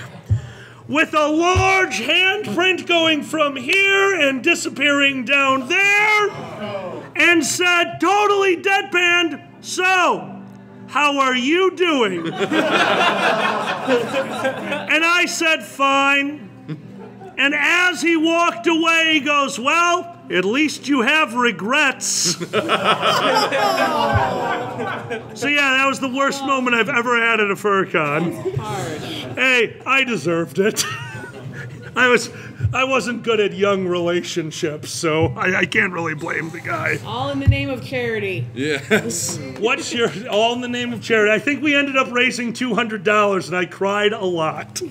with a large handprint going from here and disappearing down there, and said, totally deadpanned, so, how are you doing? And I said, fine. And as he walked away, he goes, well, at least you have regrets. So yeah, that was the worst moment I've ever had at a FurCon. Hey, I deserved it. I wasn't good at young relationships, so I can't really blame the guy. All in the name of charity. Yes. What's your, all in the name of charity? I think we ended up raising $200, and I cried a lot.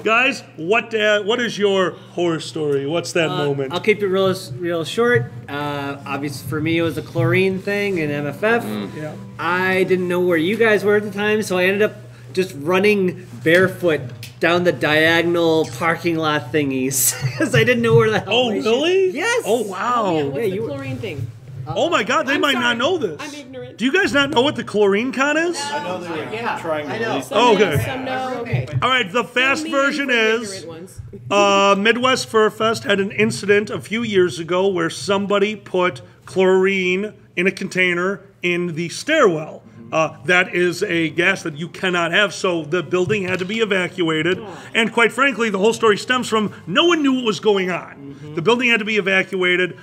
Guys, what is your horror story? What's that moment? I'll keep it real short. Obviously, for me, it was the chlorine thing in MFF. Yeah. I didn't know where you guys were at the time, so I ended up just running barefoot down the diagonal parking lot thingies because I didn't know where the hell. Oh, really? Yes. Oh, wow. Yeah, what's the chlorine thing? Oh my God, they I'm might sorry. not know this. I'm ignorant. Do you guys not know what the chlorine con is? I know they were trying to release Oh, okay. Some know. Okay. All right, the fast Me version for is ignorant ones. Midwest Fur Fest had an incident a few years ago where somebody put chlorine in a container in the stairwell. That is a gas that you cannot have, so the building had to be evacuated. And quite frankly, the whole story stems from no one knew what was going on. The building had to be evacuated.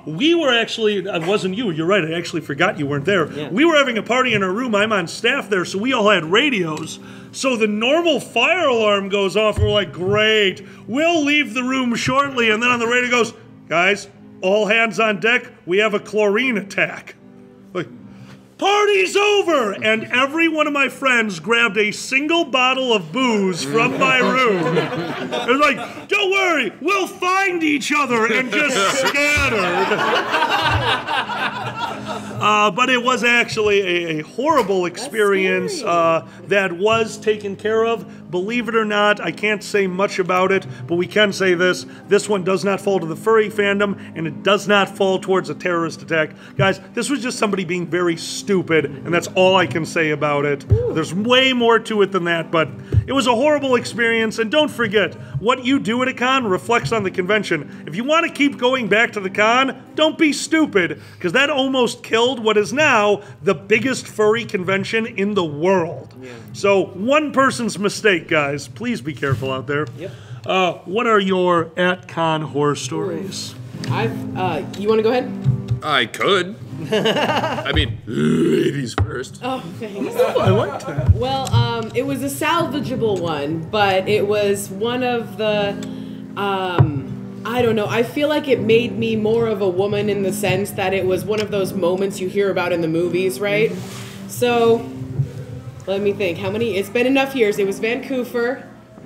We were actually, it wasn't you, you're right, I actually forgot you weren't there. Yeah. We were having a party in our room, I'm on staff there, so we all had radios. So the normal fire alarm goes off, and we're like, great, we'll leave the room shortly. And then on the radio goes, guys, all hands on deck, we have a chlorine attack. Like, party's over! And every one of my friends grabbed a single bottle of booze from my room. It was like, don't worry, we'll find each other, and just scattered. But it was actually a horrible experience that was taken care of. Believe it or not, I can't say much about it, but we can say this. This one does not fall to the furry fandom, and it does not fall towards a terrorist attack. Guys, this was just somebody being very stupid, and that's all I can say about it. There's way more to it than that, but it was a horrible experience, and don't forget, what you do at a con reflects on the convention. If you want to keep going back to the con, don't be stupid, because that almost killed what is now the biggest furry convention in the world. Yeah. So, one person's mistake, guys. Please be careful out there. Yep. What are your at-con horror stories? You want to go ahead? I could. I mean, ladies first. Oh, thanks. I liked that. Well, it was a salvageable one, but it was one of the, I don't know, I feel like it made me more of a woman in the sense that it was one of those moments you hear about in the movies, right? So, let me think, it's been enough years. It was Vancouver.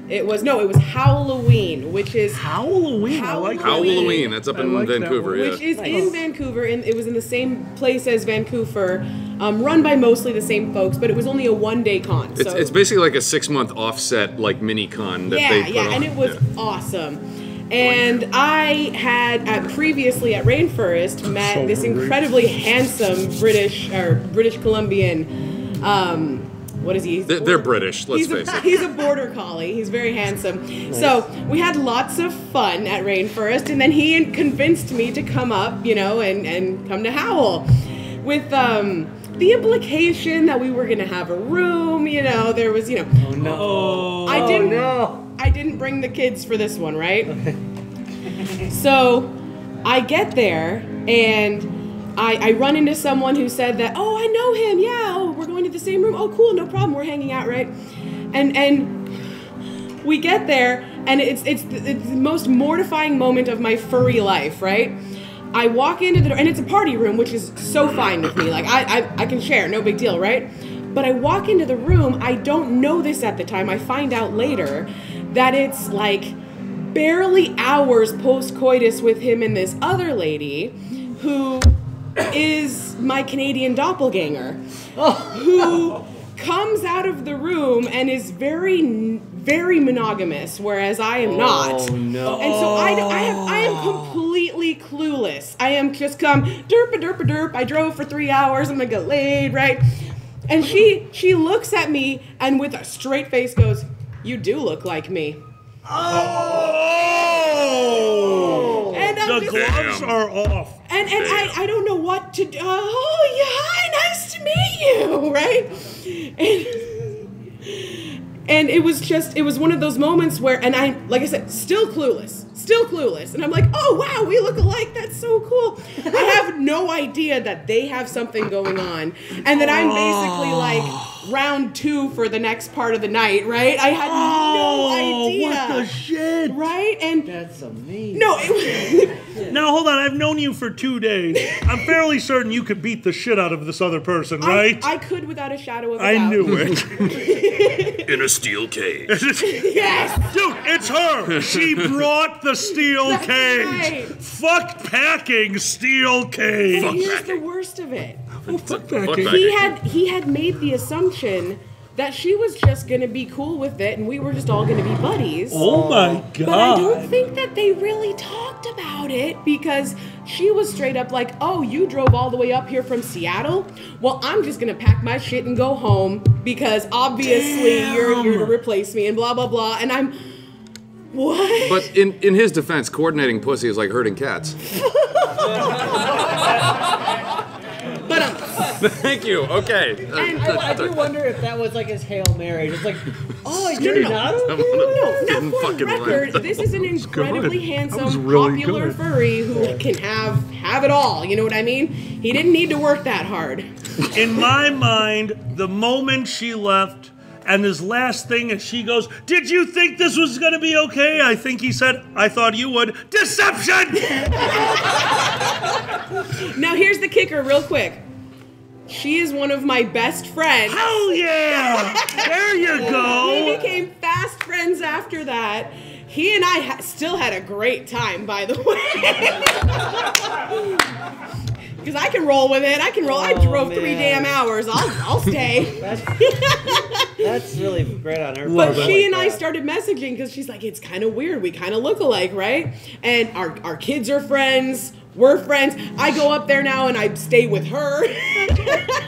It was Halloween, which is... Halloween, I like that. Halloween, that's up in like that Vancouver, one. yeah. Which is in Vancouver, and it was in the same place as Vancouver, run by mostly the same folks, but it was only a one-day con. So It's basically like a 6-month offset, like mini con that they put on. and it was awesome. And I had previously at Rainforest met this incredibly handsome British Columbian. What is he? They're British, let's face it. He's a border collie. He's very handsome. Nice. So we had lots of fun at Rainforest, and then he convinced me to come up, and come to Howl. With the implication that we were going to have a room, there was, Oh, no. I didn't bring the kids for this one, right? So I get there, and I run into someone who said that, oh, I know him, yeah, we're going to the same room, oh, cool, no problem, we're hanging out, right? And we get there, and it's the most mortifying moment of my furry life, right? I walk into the door, and it's a party room, which is so fine with me, like, I can share, no big deal, right? But I walk into the room, I don't know this at the time, I find out later, that it's like barely hours post-coitus with him and this other lady, who is my Canadian doppelganger, who comes out of the room and is very, very monogamous, whereas I am not. Oh, no. And so I am completely clueless. I am just derp. I drove for 3 hours. I'm gonna get laid, right? And she looks at me and with a straight face goes, "You do look like me." Oh! And the gloves are off. And I don't know what to do. Oh, yeah, hi, nice to meet you, right? And it was one of those moments where, and I, like I said, still clueless. And I'm like, oh, wow, we look alike. That's so cool. I have no idea that they have something going on. And that I'm basically like round 2 for the next part of the night, right? I had no idea. What the shit? Right? And that's amazing. No, now hold on, I've known you for 2 days. I'm fairly certain you could beat the shit out of this other person, right? I could without a shadow of a doubt. I knew it. In a steel cage. Yes! Dude, it's her! She brought the steel That's cage! right. Fuck packing steel cage! And here's the worst of it. Fuck packing. He had made the assumption that she was just gonna be cool with it, and we were just all gonna be buddies. Oh my God. But I don't think that they really talked about it, because she was straight up like, oh, you drove all the way up here from Seattle? Well, I'm just gonna pack my shit and go home, because obviously you're here to replace me and blah, blah, blah. And I'm, what? But in his defense, coordinating pussy is like herding cats. Thank you. Okay. And I do wonder if that was like his Hail Mary. Just like, oh, you're not okay? No, for the record, this is an incredibly handsome, popular furry who can have it all. You know what I mean? He didn't need to work that hard. In my mind, the moment she left, and his last thing is she goes, did you think this was going to be okay? I think he said, I thought you would. Deception! Now here's the kicker real quick. She is one of my best friends. Hell yeah! There you go! We became fast friends after that. He and I still had a great time, by the way. Because I can roll with it. I can roll. I drove 3 damn hours. I'll stay. That's really great on her. But she and I started messaging because she's like, it's kind of weird. We kind of look alike, right? And our kids are friends. We're friends. I go up there now and I stay with her.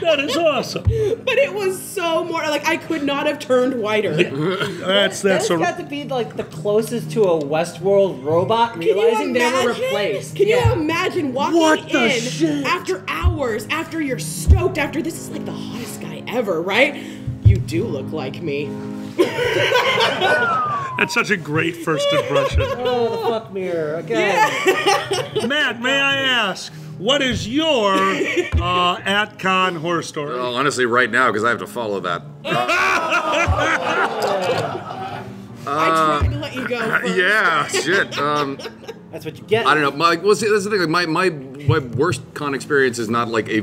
That is awesome. But it was so more like I could not have turned whiter. That's got to be like the closest to a Westworld robot realizing they were replaced. Can you imagine walking in after hours, after you're stoked, after this is like the hottest guy ever, right? You do look like me. That's such a great first impression. Oh, the fuck mirror again. Yeah. Matt, may I ask, what is your at-con horror story? Well, honestly, right now, because I have to follow that. I tried to let you go first. Yeah, shit. That's what you get. I don't know. That's the thing. Like my worst con experience is not like a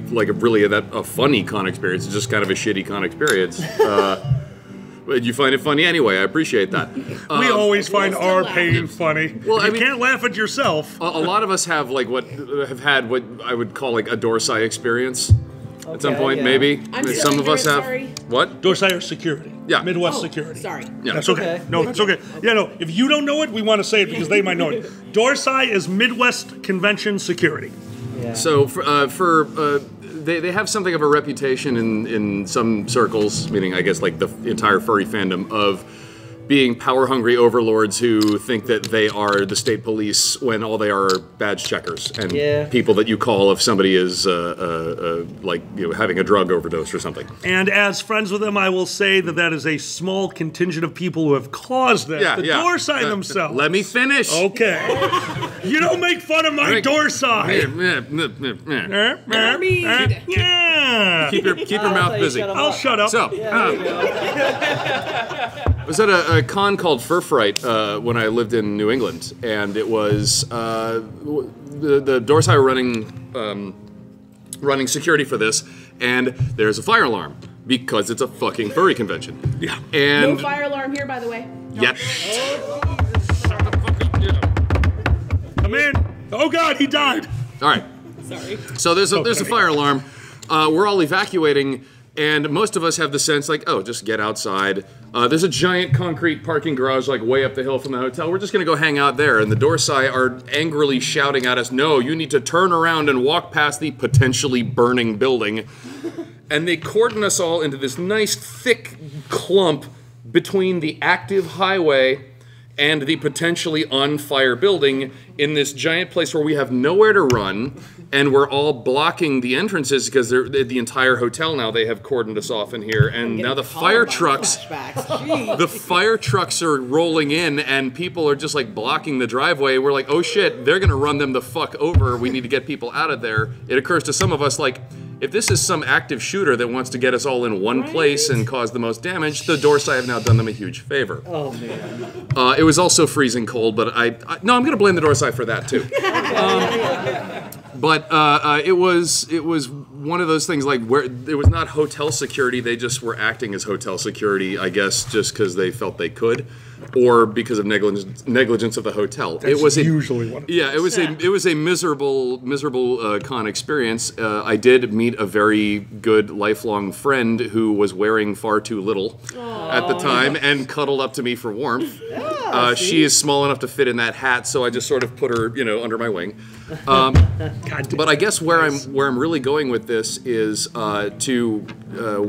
funny con experience. It's just kind of a shitty con experience. But you find it funny anyway. I appreciate that. We always find our pain funny. Well, you can't laugh at yourself. A lot of us have have had what I would call like a Dorsai experience at some point, maybe. Some of us have. Sorry. What? Dorsai or security. Yeah. Midwest security. Sorry. Yeah. That's okay. No, that's okay. Yeah, no. If you don't know it, we want to say it because they might know it. Dorsai is Midwest Convention Security. Yeah. So they have something of a reputation in some circles, meaning I guess like the entire furry fandom, of being power-hungry overlords who think that they are the state police when all they are badge checkers and people that you call if somebody is having a drug overdose or something. And as friends with them, I will say that is a small contingent of people who have caused that. Dorsai themselves. Let me finish. Okay. You don't make fun of my Dorsai. Yeah. Keep your mouth busy. I'll shut up. So, I was at a con called Fur Fright when I lived in New England, and it was the Dorsai were running security for this, and there's a fire alarm because it's a fucking furry convention. Yeah. And no fire alarm here, by the way. No. Yep. Come in. Oh God, he died. All right. Sorry. So there's a fire alarm. We're all evacuating. And most of us have the sense like, oh, just get outside. There's a giant concrete parking garage like way up the hill from the hotel. We're just gonna go hang out there. And the Dorsai are angrily shouting at us, no, you need to turn around and walk past the potentially burning building. And they cordon us all into this nice thick clump between the active highway and the potentially on fire building in this giant place where we have nowhere to run, and we're all blocking the entrances because the entire hotel now they have cordoned us off in here, and now the fire trucks are rolling in, and people are just like blocking the driveway. We're like, oh shit, they're gonna run them the fuck over. We need to get people out of there. It occurs to some of us like, if this is some active shooter that wants to get us all in one place and cause the most damage, the Dorsai have now done them a huge favor. Oh man. It was also freezing cold, but no, I'm gonna blame the Dorsai for that too. But it was one of those things like where it was not hotel security; they just were acting as hotel security, I guess, just because they felt they could. or because of negligence of the hotel. That's it was usually what. It was a miserable con experience. I did meet a very good lifelong friend who was wearing far too little at the time and cuddled up to me for warmth. She is small enough to fit in that hat, so I just sort of put her, under my wing. But I guess where I'm really going with this is to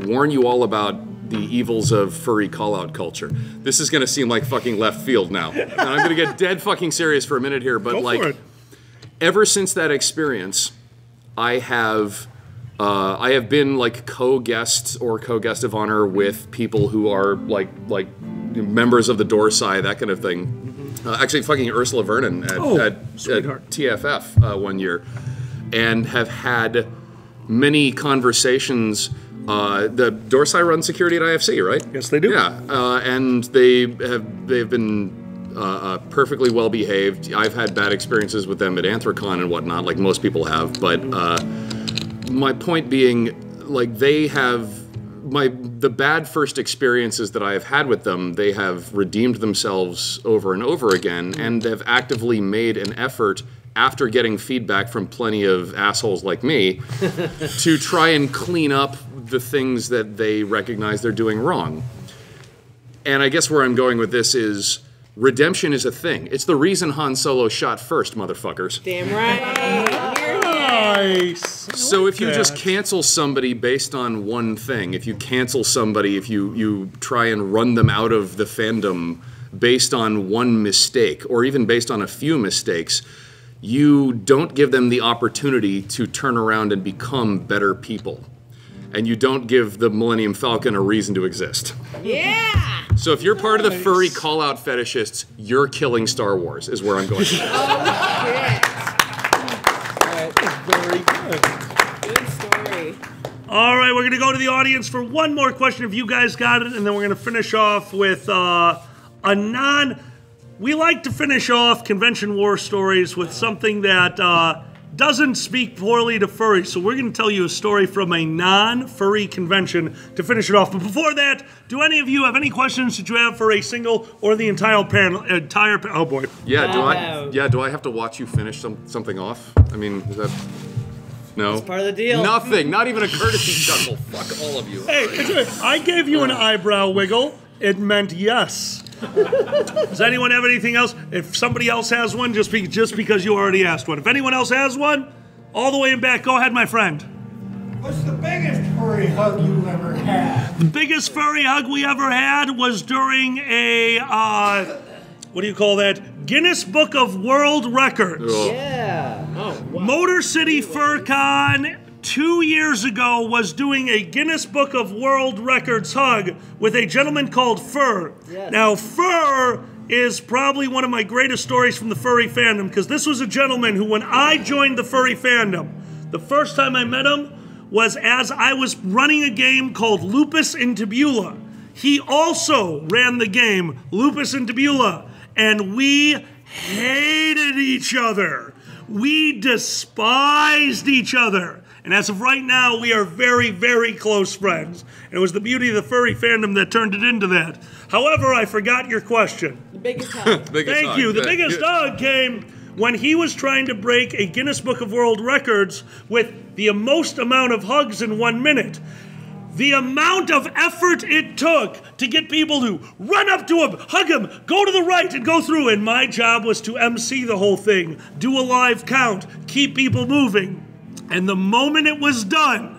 warn you all about the evils of furry call-out culture. This is going to seem like fucking left field now. And I'm going to get dead fucking serious for a minute here, but ever since that experience, I have been like co-guest or co-guest of honor with people who are like members of the Dorsai, that kind of thing. Actually, fucking Ursula Vernon at TFF one year, and have had many conversations. The Dorsai run security at IFC, right? Yes, they do. Yeah, and they've been perfectly well behaved. I've had bad experiences with them at Anthrocon and whatnot, like most people have. But my point being, like, they have the bad first experiences that I have had with them. They have redeemed themselves over and over again, and have actively made an effort, after getting feedback from plenty of assholes like me, to try and clean up the things that they recognize they're doing wrong. And I guess where I'm going with this is, redemption is a thing. It's the reason Han Solo shot first, motherfuckers. Damn right. Nice. So if you just cancel somebody based on one thing, if you cancel somebody, if you try and run them out of the fandom based on one mistake, or even based on a few mistakes, you don't give them the opportunity to turn around and become better people. And you don't give the Millennium Falcon a reason to exist. Yeah! So if you're part of the furry call-out fetishists, you're killing Star Wars, is where I'm going. Oh, shit. Very good. Good story. All right, we're going to go to the audience for one more question if you guys got it, and then we're going to finish off with we like to finish off convention war stories with something that doesn't speak poorly to furries. So we're going to tell you a story from a non-furry convention to finish it off. But before that, do any of you have any questions that you have for a single or the entire panel? Oh boy. Yeah. Do I have to watch you finish something off? I mean, is that? No. It's part of the deal. Nothing. Not even a courtesy chuckle. Fuck all of you. Hey, I gave you an eyebrow wiggle. It meant yes. Does anyone have anything else? If somebody else has one, just because you already asked one. If anyone else has one, all the way in back, go ahead, my friend. What's the biggest furry hug you ever had? The biggest furry hug we ever had was during a, what do you call that? Guinness Book of World Records. Oh. Yeah. Oh, wow. Motor City FurCon 2 years ago was doing a Guinness Book of World Records hug with a gentleman called Fur. Yes. Now, Fur is probably one of my greatest stories from the furry fandom, because this was a gentleman who, when I joined the furry fandom, the first time I met him was as I was running a game called Lupus in Tabula. He also ran the game Lupus in Tabula, and we hated each other. We despised each other. And as of right now, we are very, very close friends. And it was the beauty of the furry fandom that turned it into that. However, I forgot your question. The biggest hug. Thank you. The biggest hug came when he was trying to break a Guinness Book of World Records with the most amount of hugs in 1 minute. The amount of effort it took to get people to run up to him, hug him, go to the right, and go through. And my job was to MC the whole thing, do a live count, keep people moving. And the moment it was done,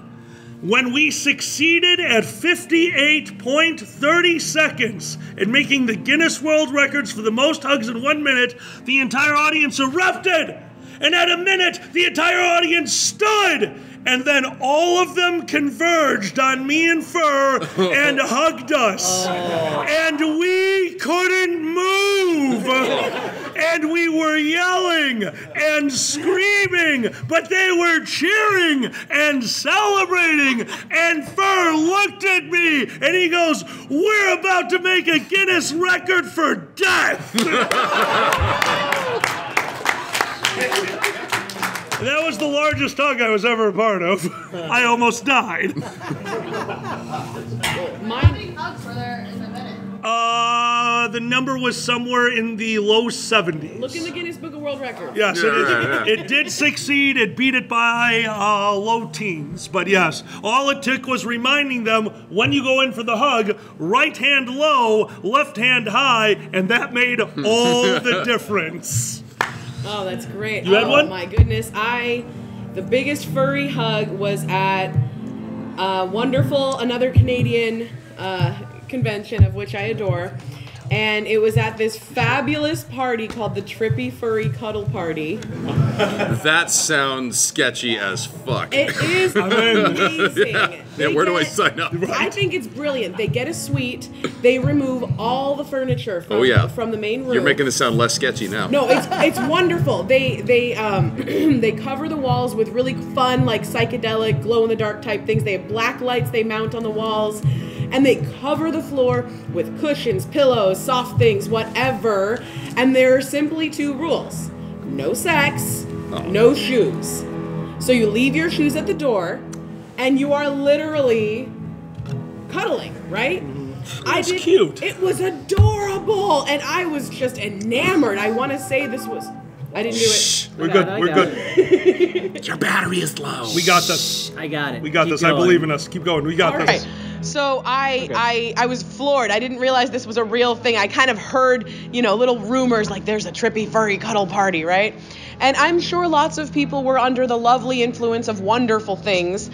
when we succeeded at 58.30 seconds in making the Guinness World Records for the most hugs in 1 minute, the entire audience erupted. And at a minute, the entire audience stood. And then all of them converged on me and Fur and hugged us. And we couldn't move. And we were yelling and screaming, but they were cheering and celebrating. And Fur looked at me and he goes, "We're about to make a Guinness record for death." That was the largest hug I was ever a part of. I almost died. How many hugs were there in a minute? the number was somewhere in the low 70s. Look in the Guinness Book of World Records. Yes, it did succeed. It beat it by low teens. But yes, all it took was reminding them when you go in for the hug, right hand low, left hand high, and that made all the difference. Oh, that's great. You had one? Oh my goodness. The biggest furry hug was at another Canadian convention of which I adore. And it was at this fabulous party called the Trippy Furry Cuddle Party. That sounds sketchy as fuck. It is amazing. Where do I sign up? I think it's brilliant. They get a suite. They remove all the furniture from the main room. You're making this sound less sketchy now. No, it's wonderful. They they cover the walls with really fun, like psychedelic, glow in the dark type things. They have black lights they mount on the walls. And they cover the floor with cushions, pillows, soft things, whatever. And there are simply 2 rules. No sex, no shoes. So you leave your shoes at the door, and you are literally cuddling, right? It's cute. It was adorable, and I was just enamored. I want to say this was... I didn't do it. We're good. We're good. Your battery is low. We got this. I got it. We got this. I believe in us. Keep going. We got this. So I was floored. I didn't realize this was a real thing. I kind of heard, little rumors like there's a trippy furry cuddle party, right? And I'm sure lots of people were under the lovely influence of wonderful things.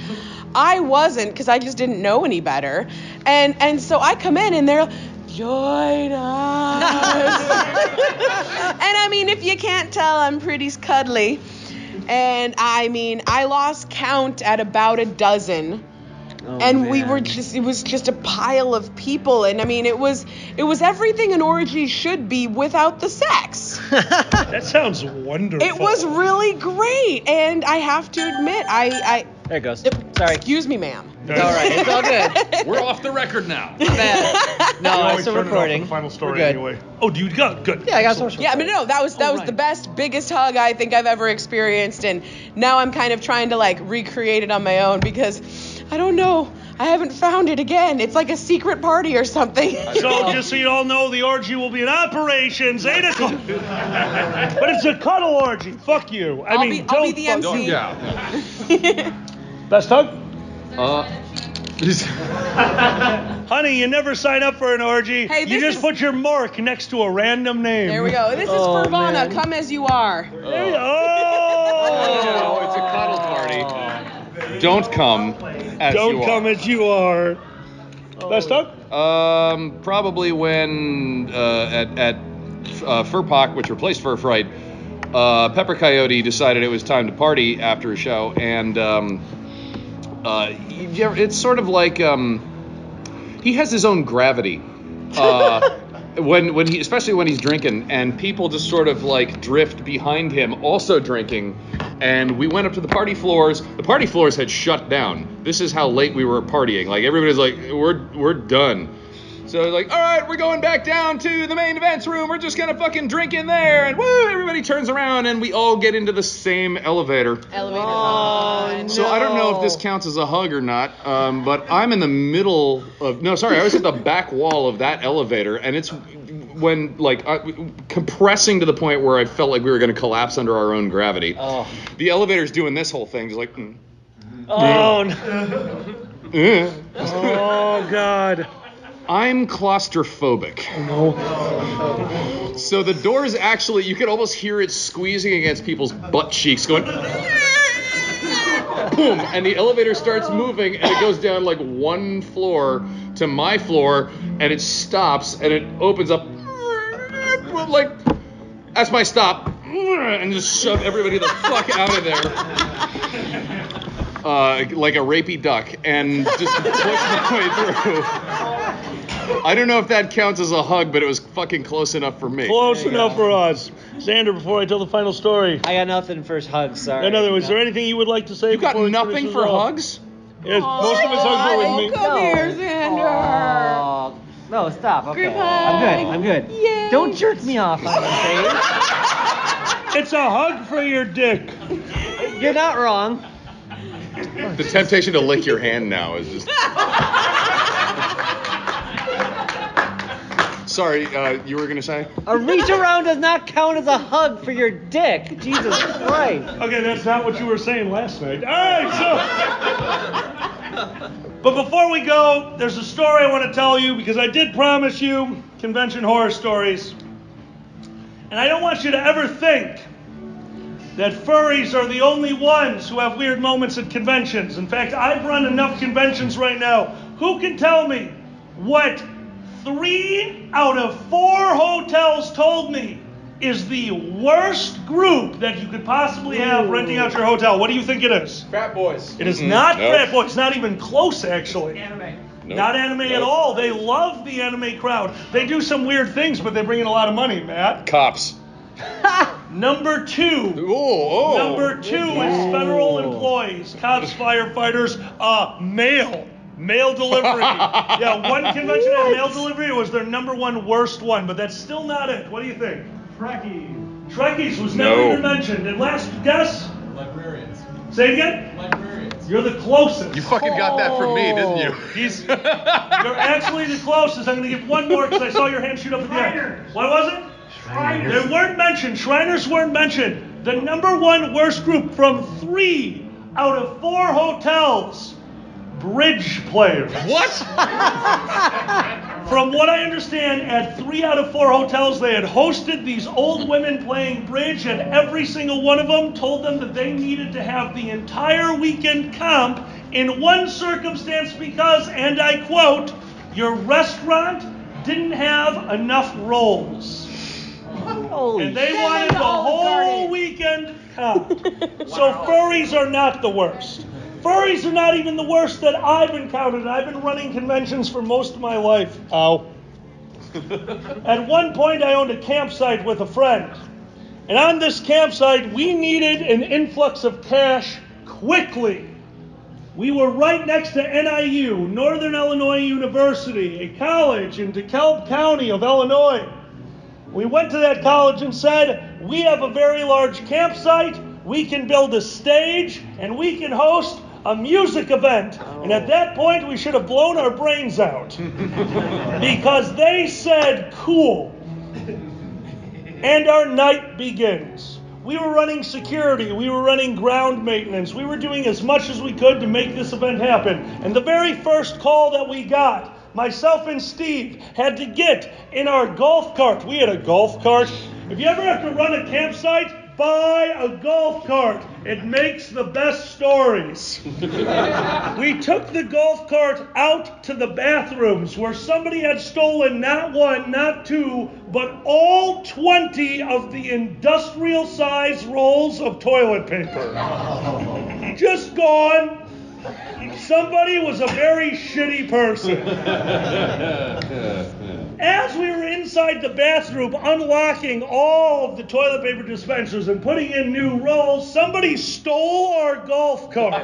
I wasn't, because I just didn't know any better. And so I come in and they're, join us. And I mean, if you can't tell, I'm pretty cuddly. And I mean, I lost count at about a dozen. And we were it was just a pile of people. And I mean, it was everything an orgy should be without the sex. That sounds wonderful. It was really great. And I have to admit, There it goes. Sorry. Excuse me, ma'am. It's all right. It's all good. We're off the record now. No, it's still recording. The final story We're good. anyway. Oh, do you got good? Yeah, I got social. Yeah, but no, that was the best, biggest hug I think I've ever experienced. And now I'm kind of trying to recreate it on my own because I don't know. I haven't found it again. It's like a secret party or something. So just so you all know, the orgy will be in operations, 8 o'clock. But it's a cuddle orgy. Fuck you. I'll be the MC. Best hug? Honey, you never sign up for an orgy. Hey, you just put your mark next to a random name. There we go. This is Furvana. Man. Come as you are. There you go. Oh, it's a cuddle party. Don't come as you are. Don't come as you are. Best hug? Probably when at Furpak, which replaced Fur Fright, Pepper Coyote decided it was time to party after a show, and it's sort of like he has his own gravity when he, especially when he's drinking, and people just sort of drift behind him, also drinking. And we went up to the party floors. The party floors had shut down. This is how late we were partying. Everybody's we're done. So all right, we're going back down to the main events room. We're just gonna fucking drink in there, and woo! Everybody turns around, and we all get into the same elevator. So I don't know if this counts as a hug or not, but I'm in the middle of. No, sorry, I was at the back wall of that elevator, and it's when compressing to the point where I felt like we were gonna collapse under our own gravity. Oh. The elevator's doing this whole thing, just Oh no. Oh God. I'm claustrophobic. No. So the doors actually, you could almost hear it squeezing against people's butt cheeks going, boom, and the elevator starts moving, and it goes down 1 floor to my floor, and it stops, and it opens up, that's my stop, and just shove everybody the fuck out of there. Like a rapey duck, and just push my way through. I don't know if that counts as a hug, but it was fucking close enough for me. Close enough for us. Xander, before I tell the final story. I got nothing for hugs, sorry. In other words, is there anything you would like to say? You got nothing for hugs? Yes, most of his hugs were with me. Come here, Xander. No, stop. Okay. Group hug. I'm good. Yay. Don't jerk me off on the stage. It's a hug for your dick. You're not wrong. The temptation to lick your hand now is just... Sorry, you were gonna say? A reach around does not count as a hug for your dick. Jesus Christ. Okay, that's not what you were saying last night. All right, so. But before we go, there's a story I want to tell you because I did promise you convention horror stories. And I don't want you to ever think that furries are the only ones who have weird moments at conventions. In fact, I've run enough conventions right now. Who can tell me what 3 out of 4 hotels told me is the worst group that you could possibly have renting out your hotel? What do you think it is? Frat boys. It is not frat boys. It's not even close, actually. Anime. Nope. Not anime at all. They love the anime crowd. They do some weird things, but they bring in a lot of money, Matt. Cops. Number 2. Number 2 is federal employees, cops, firefighters, mail delivery. Yeah, one convention had mail delivery. It was their number 1 worst one, but that's still not it. What do you think? Trekkies was never even mentioned. And last guess? Librarians. Say it again? Librarians. You're the closest. You fucking got that from me, didn't you? You're actually the closest. I'm going to give one more because I saw your hand shoot up at the end. What was it? Shriners. They weren't mentioned. Shriners weren't mentioned. The number 1 worst group from 3 out of 4 hotels. Bridge players. What? From what I understand, at 3 out of 4 hotels, they had hosted these old women playing bridge, and every single one of them told them that they needed to have the entire weekend comp in one circumstance because, and I quote, your restaurant didn't have enough rolls. Holy And they wanted the whole weekend comp. So furries are not the worst. Furries are not even the worst that I've encountered. I've been running conventions for most of my life. Ow. At one point, I owned a campsite with a friend. And on this campsite, we needed an influx of cash quickly. We were right next to NIU, Northern Illinois University, a college in DeKalb County of Illinois. We went to that college and said, we have a very large campsite, we can build a stage, and we can host a music event. And at that point, we should have blown our brains out. Because they said, cool. And our night begins. We were running security, we were running ground maintenance, we were doing as much as we could to make this event happen. And the very first call that we got, myself and Steve had to get in our golf cart. We had a golf cart. If you ever have to run a campsite, buy a golf cart. It makes the best stories. We took the golf cart out to the bathrooms where somebody had stolen not 1, not 2, but all 20 of the industrial-sized rolls of toilet paper. Just gone. Somebody was a very shitty person. As we were inside the bathroom unlocking all of the toilet paper dispensers and putting in new rolls, somebody stole our golf cart.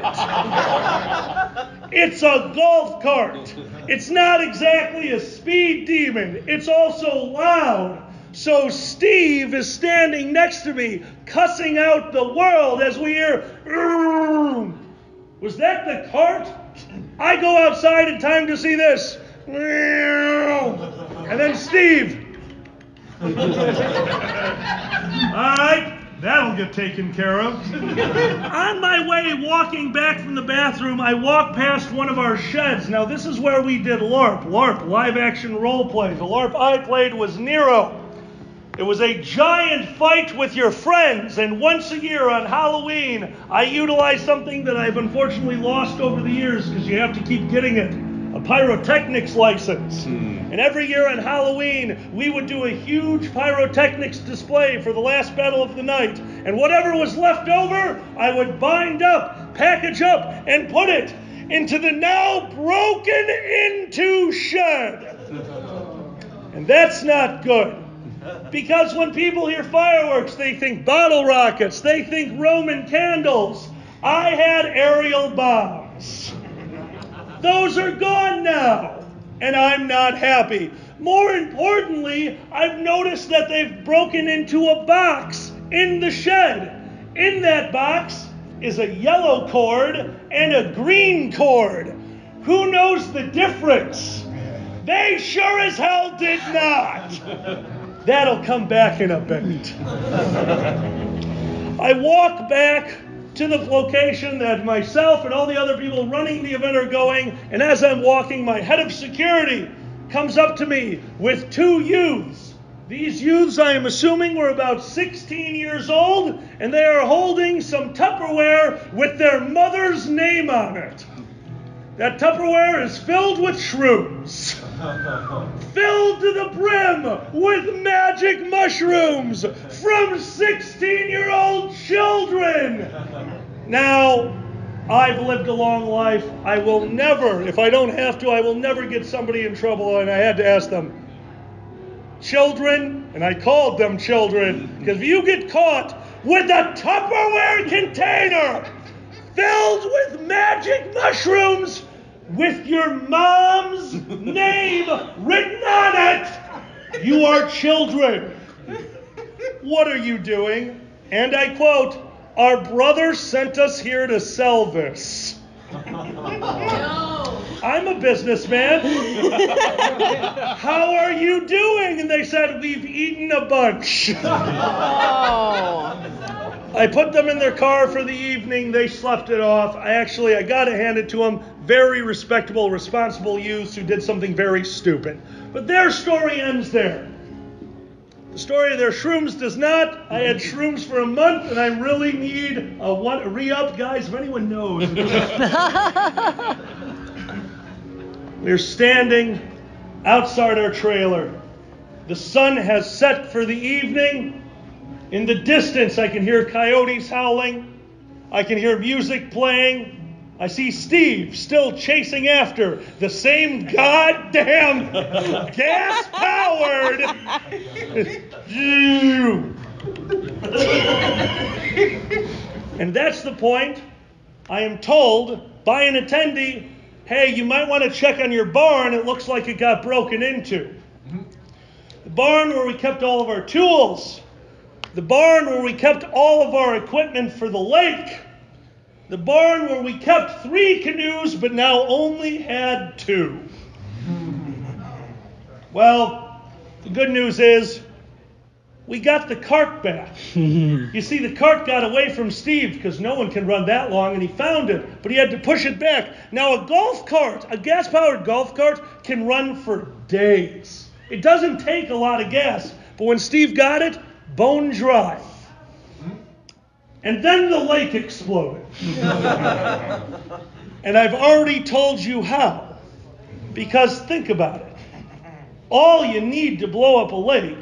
It's a golf cart. It's not exactly a speed demon. It's also loud. So Steve is standing next to me, cussing out the world as we hear, was that the cart? I go outside in time to see this. And then Steve. All right, that'll get taken care of. On my way walking back from the bathroom, I walked past one of our sheds. Now, this is where we did LARP, live action role play. The LARP I played was Nero. It was a giant fight with your friends, and once a year on Halloween, I utilized something that I've unfortunately lost over the years because you have to keep getting it, a pyrotechnics license. And every year on Halloween, we would do a huge pyrotechnics display for the last battle of the night, and whatever was left over, I would bind up, package up, and put it into the now broken into shed. And that's not good. Because when people hear fireworks, they think bottle rockets, they think Roman candles. I had aerial bombs. Those are gone now, and I'm not happy. More importantly, I've noticed that they've broken into a box in the shed. In that box is a yellow cord and a green cord. Who knows the difference? They sure as hell did not. That'll come back in a bit. I walk back to the location that myself and all the other people running the event are going, and as I'm walking, my head of security comes up to me with two youths. These youths, I am assuming, were about 16 years old, and they are holding some Tupperware with their mother's name on it. That Tupperware is filled with shrooms. Filled to the brim with magic mushrooms from 16-year-old children. Now, I've lived a long life. I will never, if I don't have to, I will never get somebody in trouble. And I had to ask them, children, and I called them children, because if you get caught with a Tupperware container filled with magic mushrooms with your mom's name written on it, you are children. What are you doing? And I quote, our brother sent us here to sell this. No. I'm a businessman. How are you doing? And they said, we've eaten a bunch. Oh. I put them in their car for the evening. They slept it off. I got to hand it to them. Very respectable, responsible youths who did something very stupid. But their story ends there. The story of their shrooms does not. I had shrooms for a month, and I really need a re-up, guys, if anyone knows. We're standing outside our trailer. The sun has set for the evening. In the distance, I can hear coyotes howling. I can hear music playing. I see Steve still chasing after the same goddamn gas-powered. And that's the point. I am told by an attendee, hey, you might want to check on your barn. It looks like it got broken into. The barn where we kept all of our tools. The barn where we kept all of our equipment for the lake. The barn where we kept 3 canoes but now only had 2. Well, the good news is we got the cart back. You see, the cart got away from Steve because no one can run that long, and he found it, but he had to push it back. Now a golf cart, a gas-powered golf cart, can run for days. It doesn't take a lot of gas, but when Steve got it, bone dry. And then the lake exploded. And I've already told you how. Because think about it. All you need to blow up a lake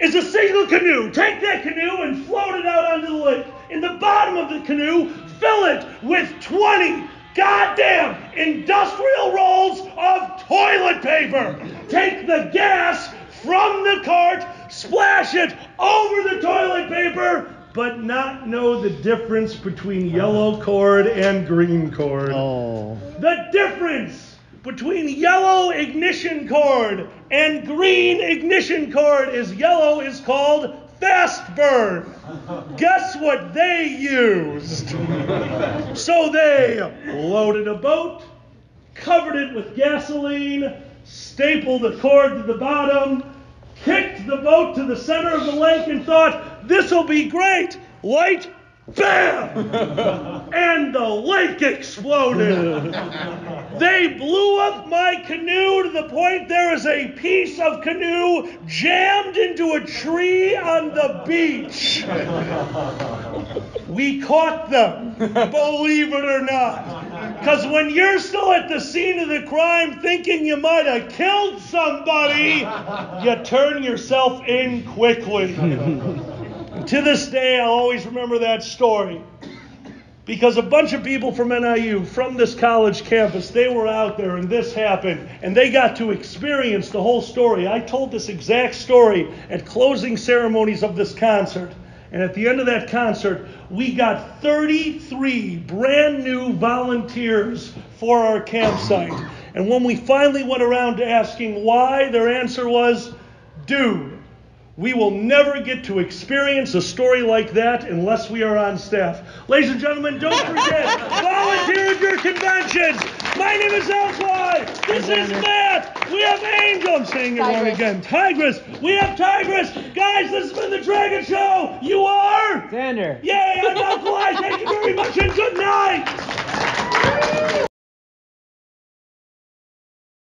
is a single canoe. Take that canoe and float it out onto the lake. In the bottom of the canoe, fill it with 20 goddamn industrial rolls of toilet paper. Take the gas from the cart, splash it over the toilet paper, but not know the difference between yellow cord and green cord. Oh. The difference between yellow ignition cord and green ignition cord is yellow is called fast burn. Guess what they used? So they loaded a boat, covered it with gasoline, stapled the cord to the bottom, kicked the boat to the center of the lake and thought, this'll be great. Light, bam! And the lake exploded. They blew up my canoe to the point there is a piece of canoe jammed into a tree on the beach. We caught them, believe it or not. Because when you're still at the scene of the crime thinking you might have killed somebody, you turn yourself in quickly. To this day, I'll always remember that story. Because a bunch of people from NIU, from this college campus, they were out there and this happened. And they got to experience the whole story. I told this exact story at closing ceremonies of this concert. And at the end of that concert, we got 33 brand new volunteers for our campsite. And when we finally went around to asking why, their answer was, dude, we will never get to experience a story like that unless we are on staff. Ladies and gentlemen, don't forget, volunteer at your conventions. My name is Alkali. This is Matt. We have Angel. I'm saying it wrong again. Tigress. We have Tigress. Guys, this has been the Dragget Show. You are? Xander. Yay, I'm Alkali. Thank you very much and good night.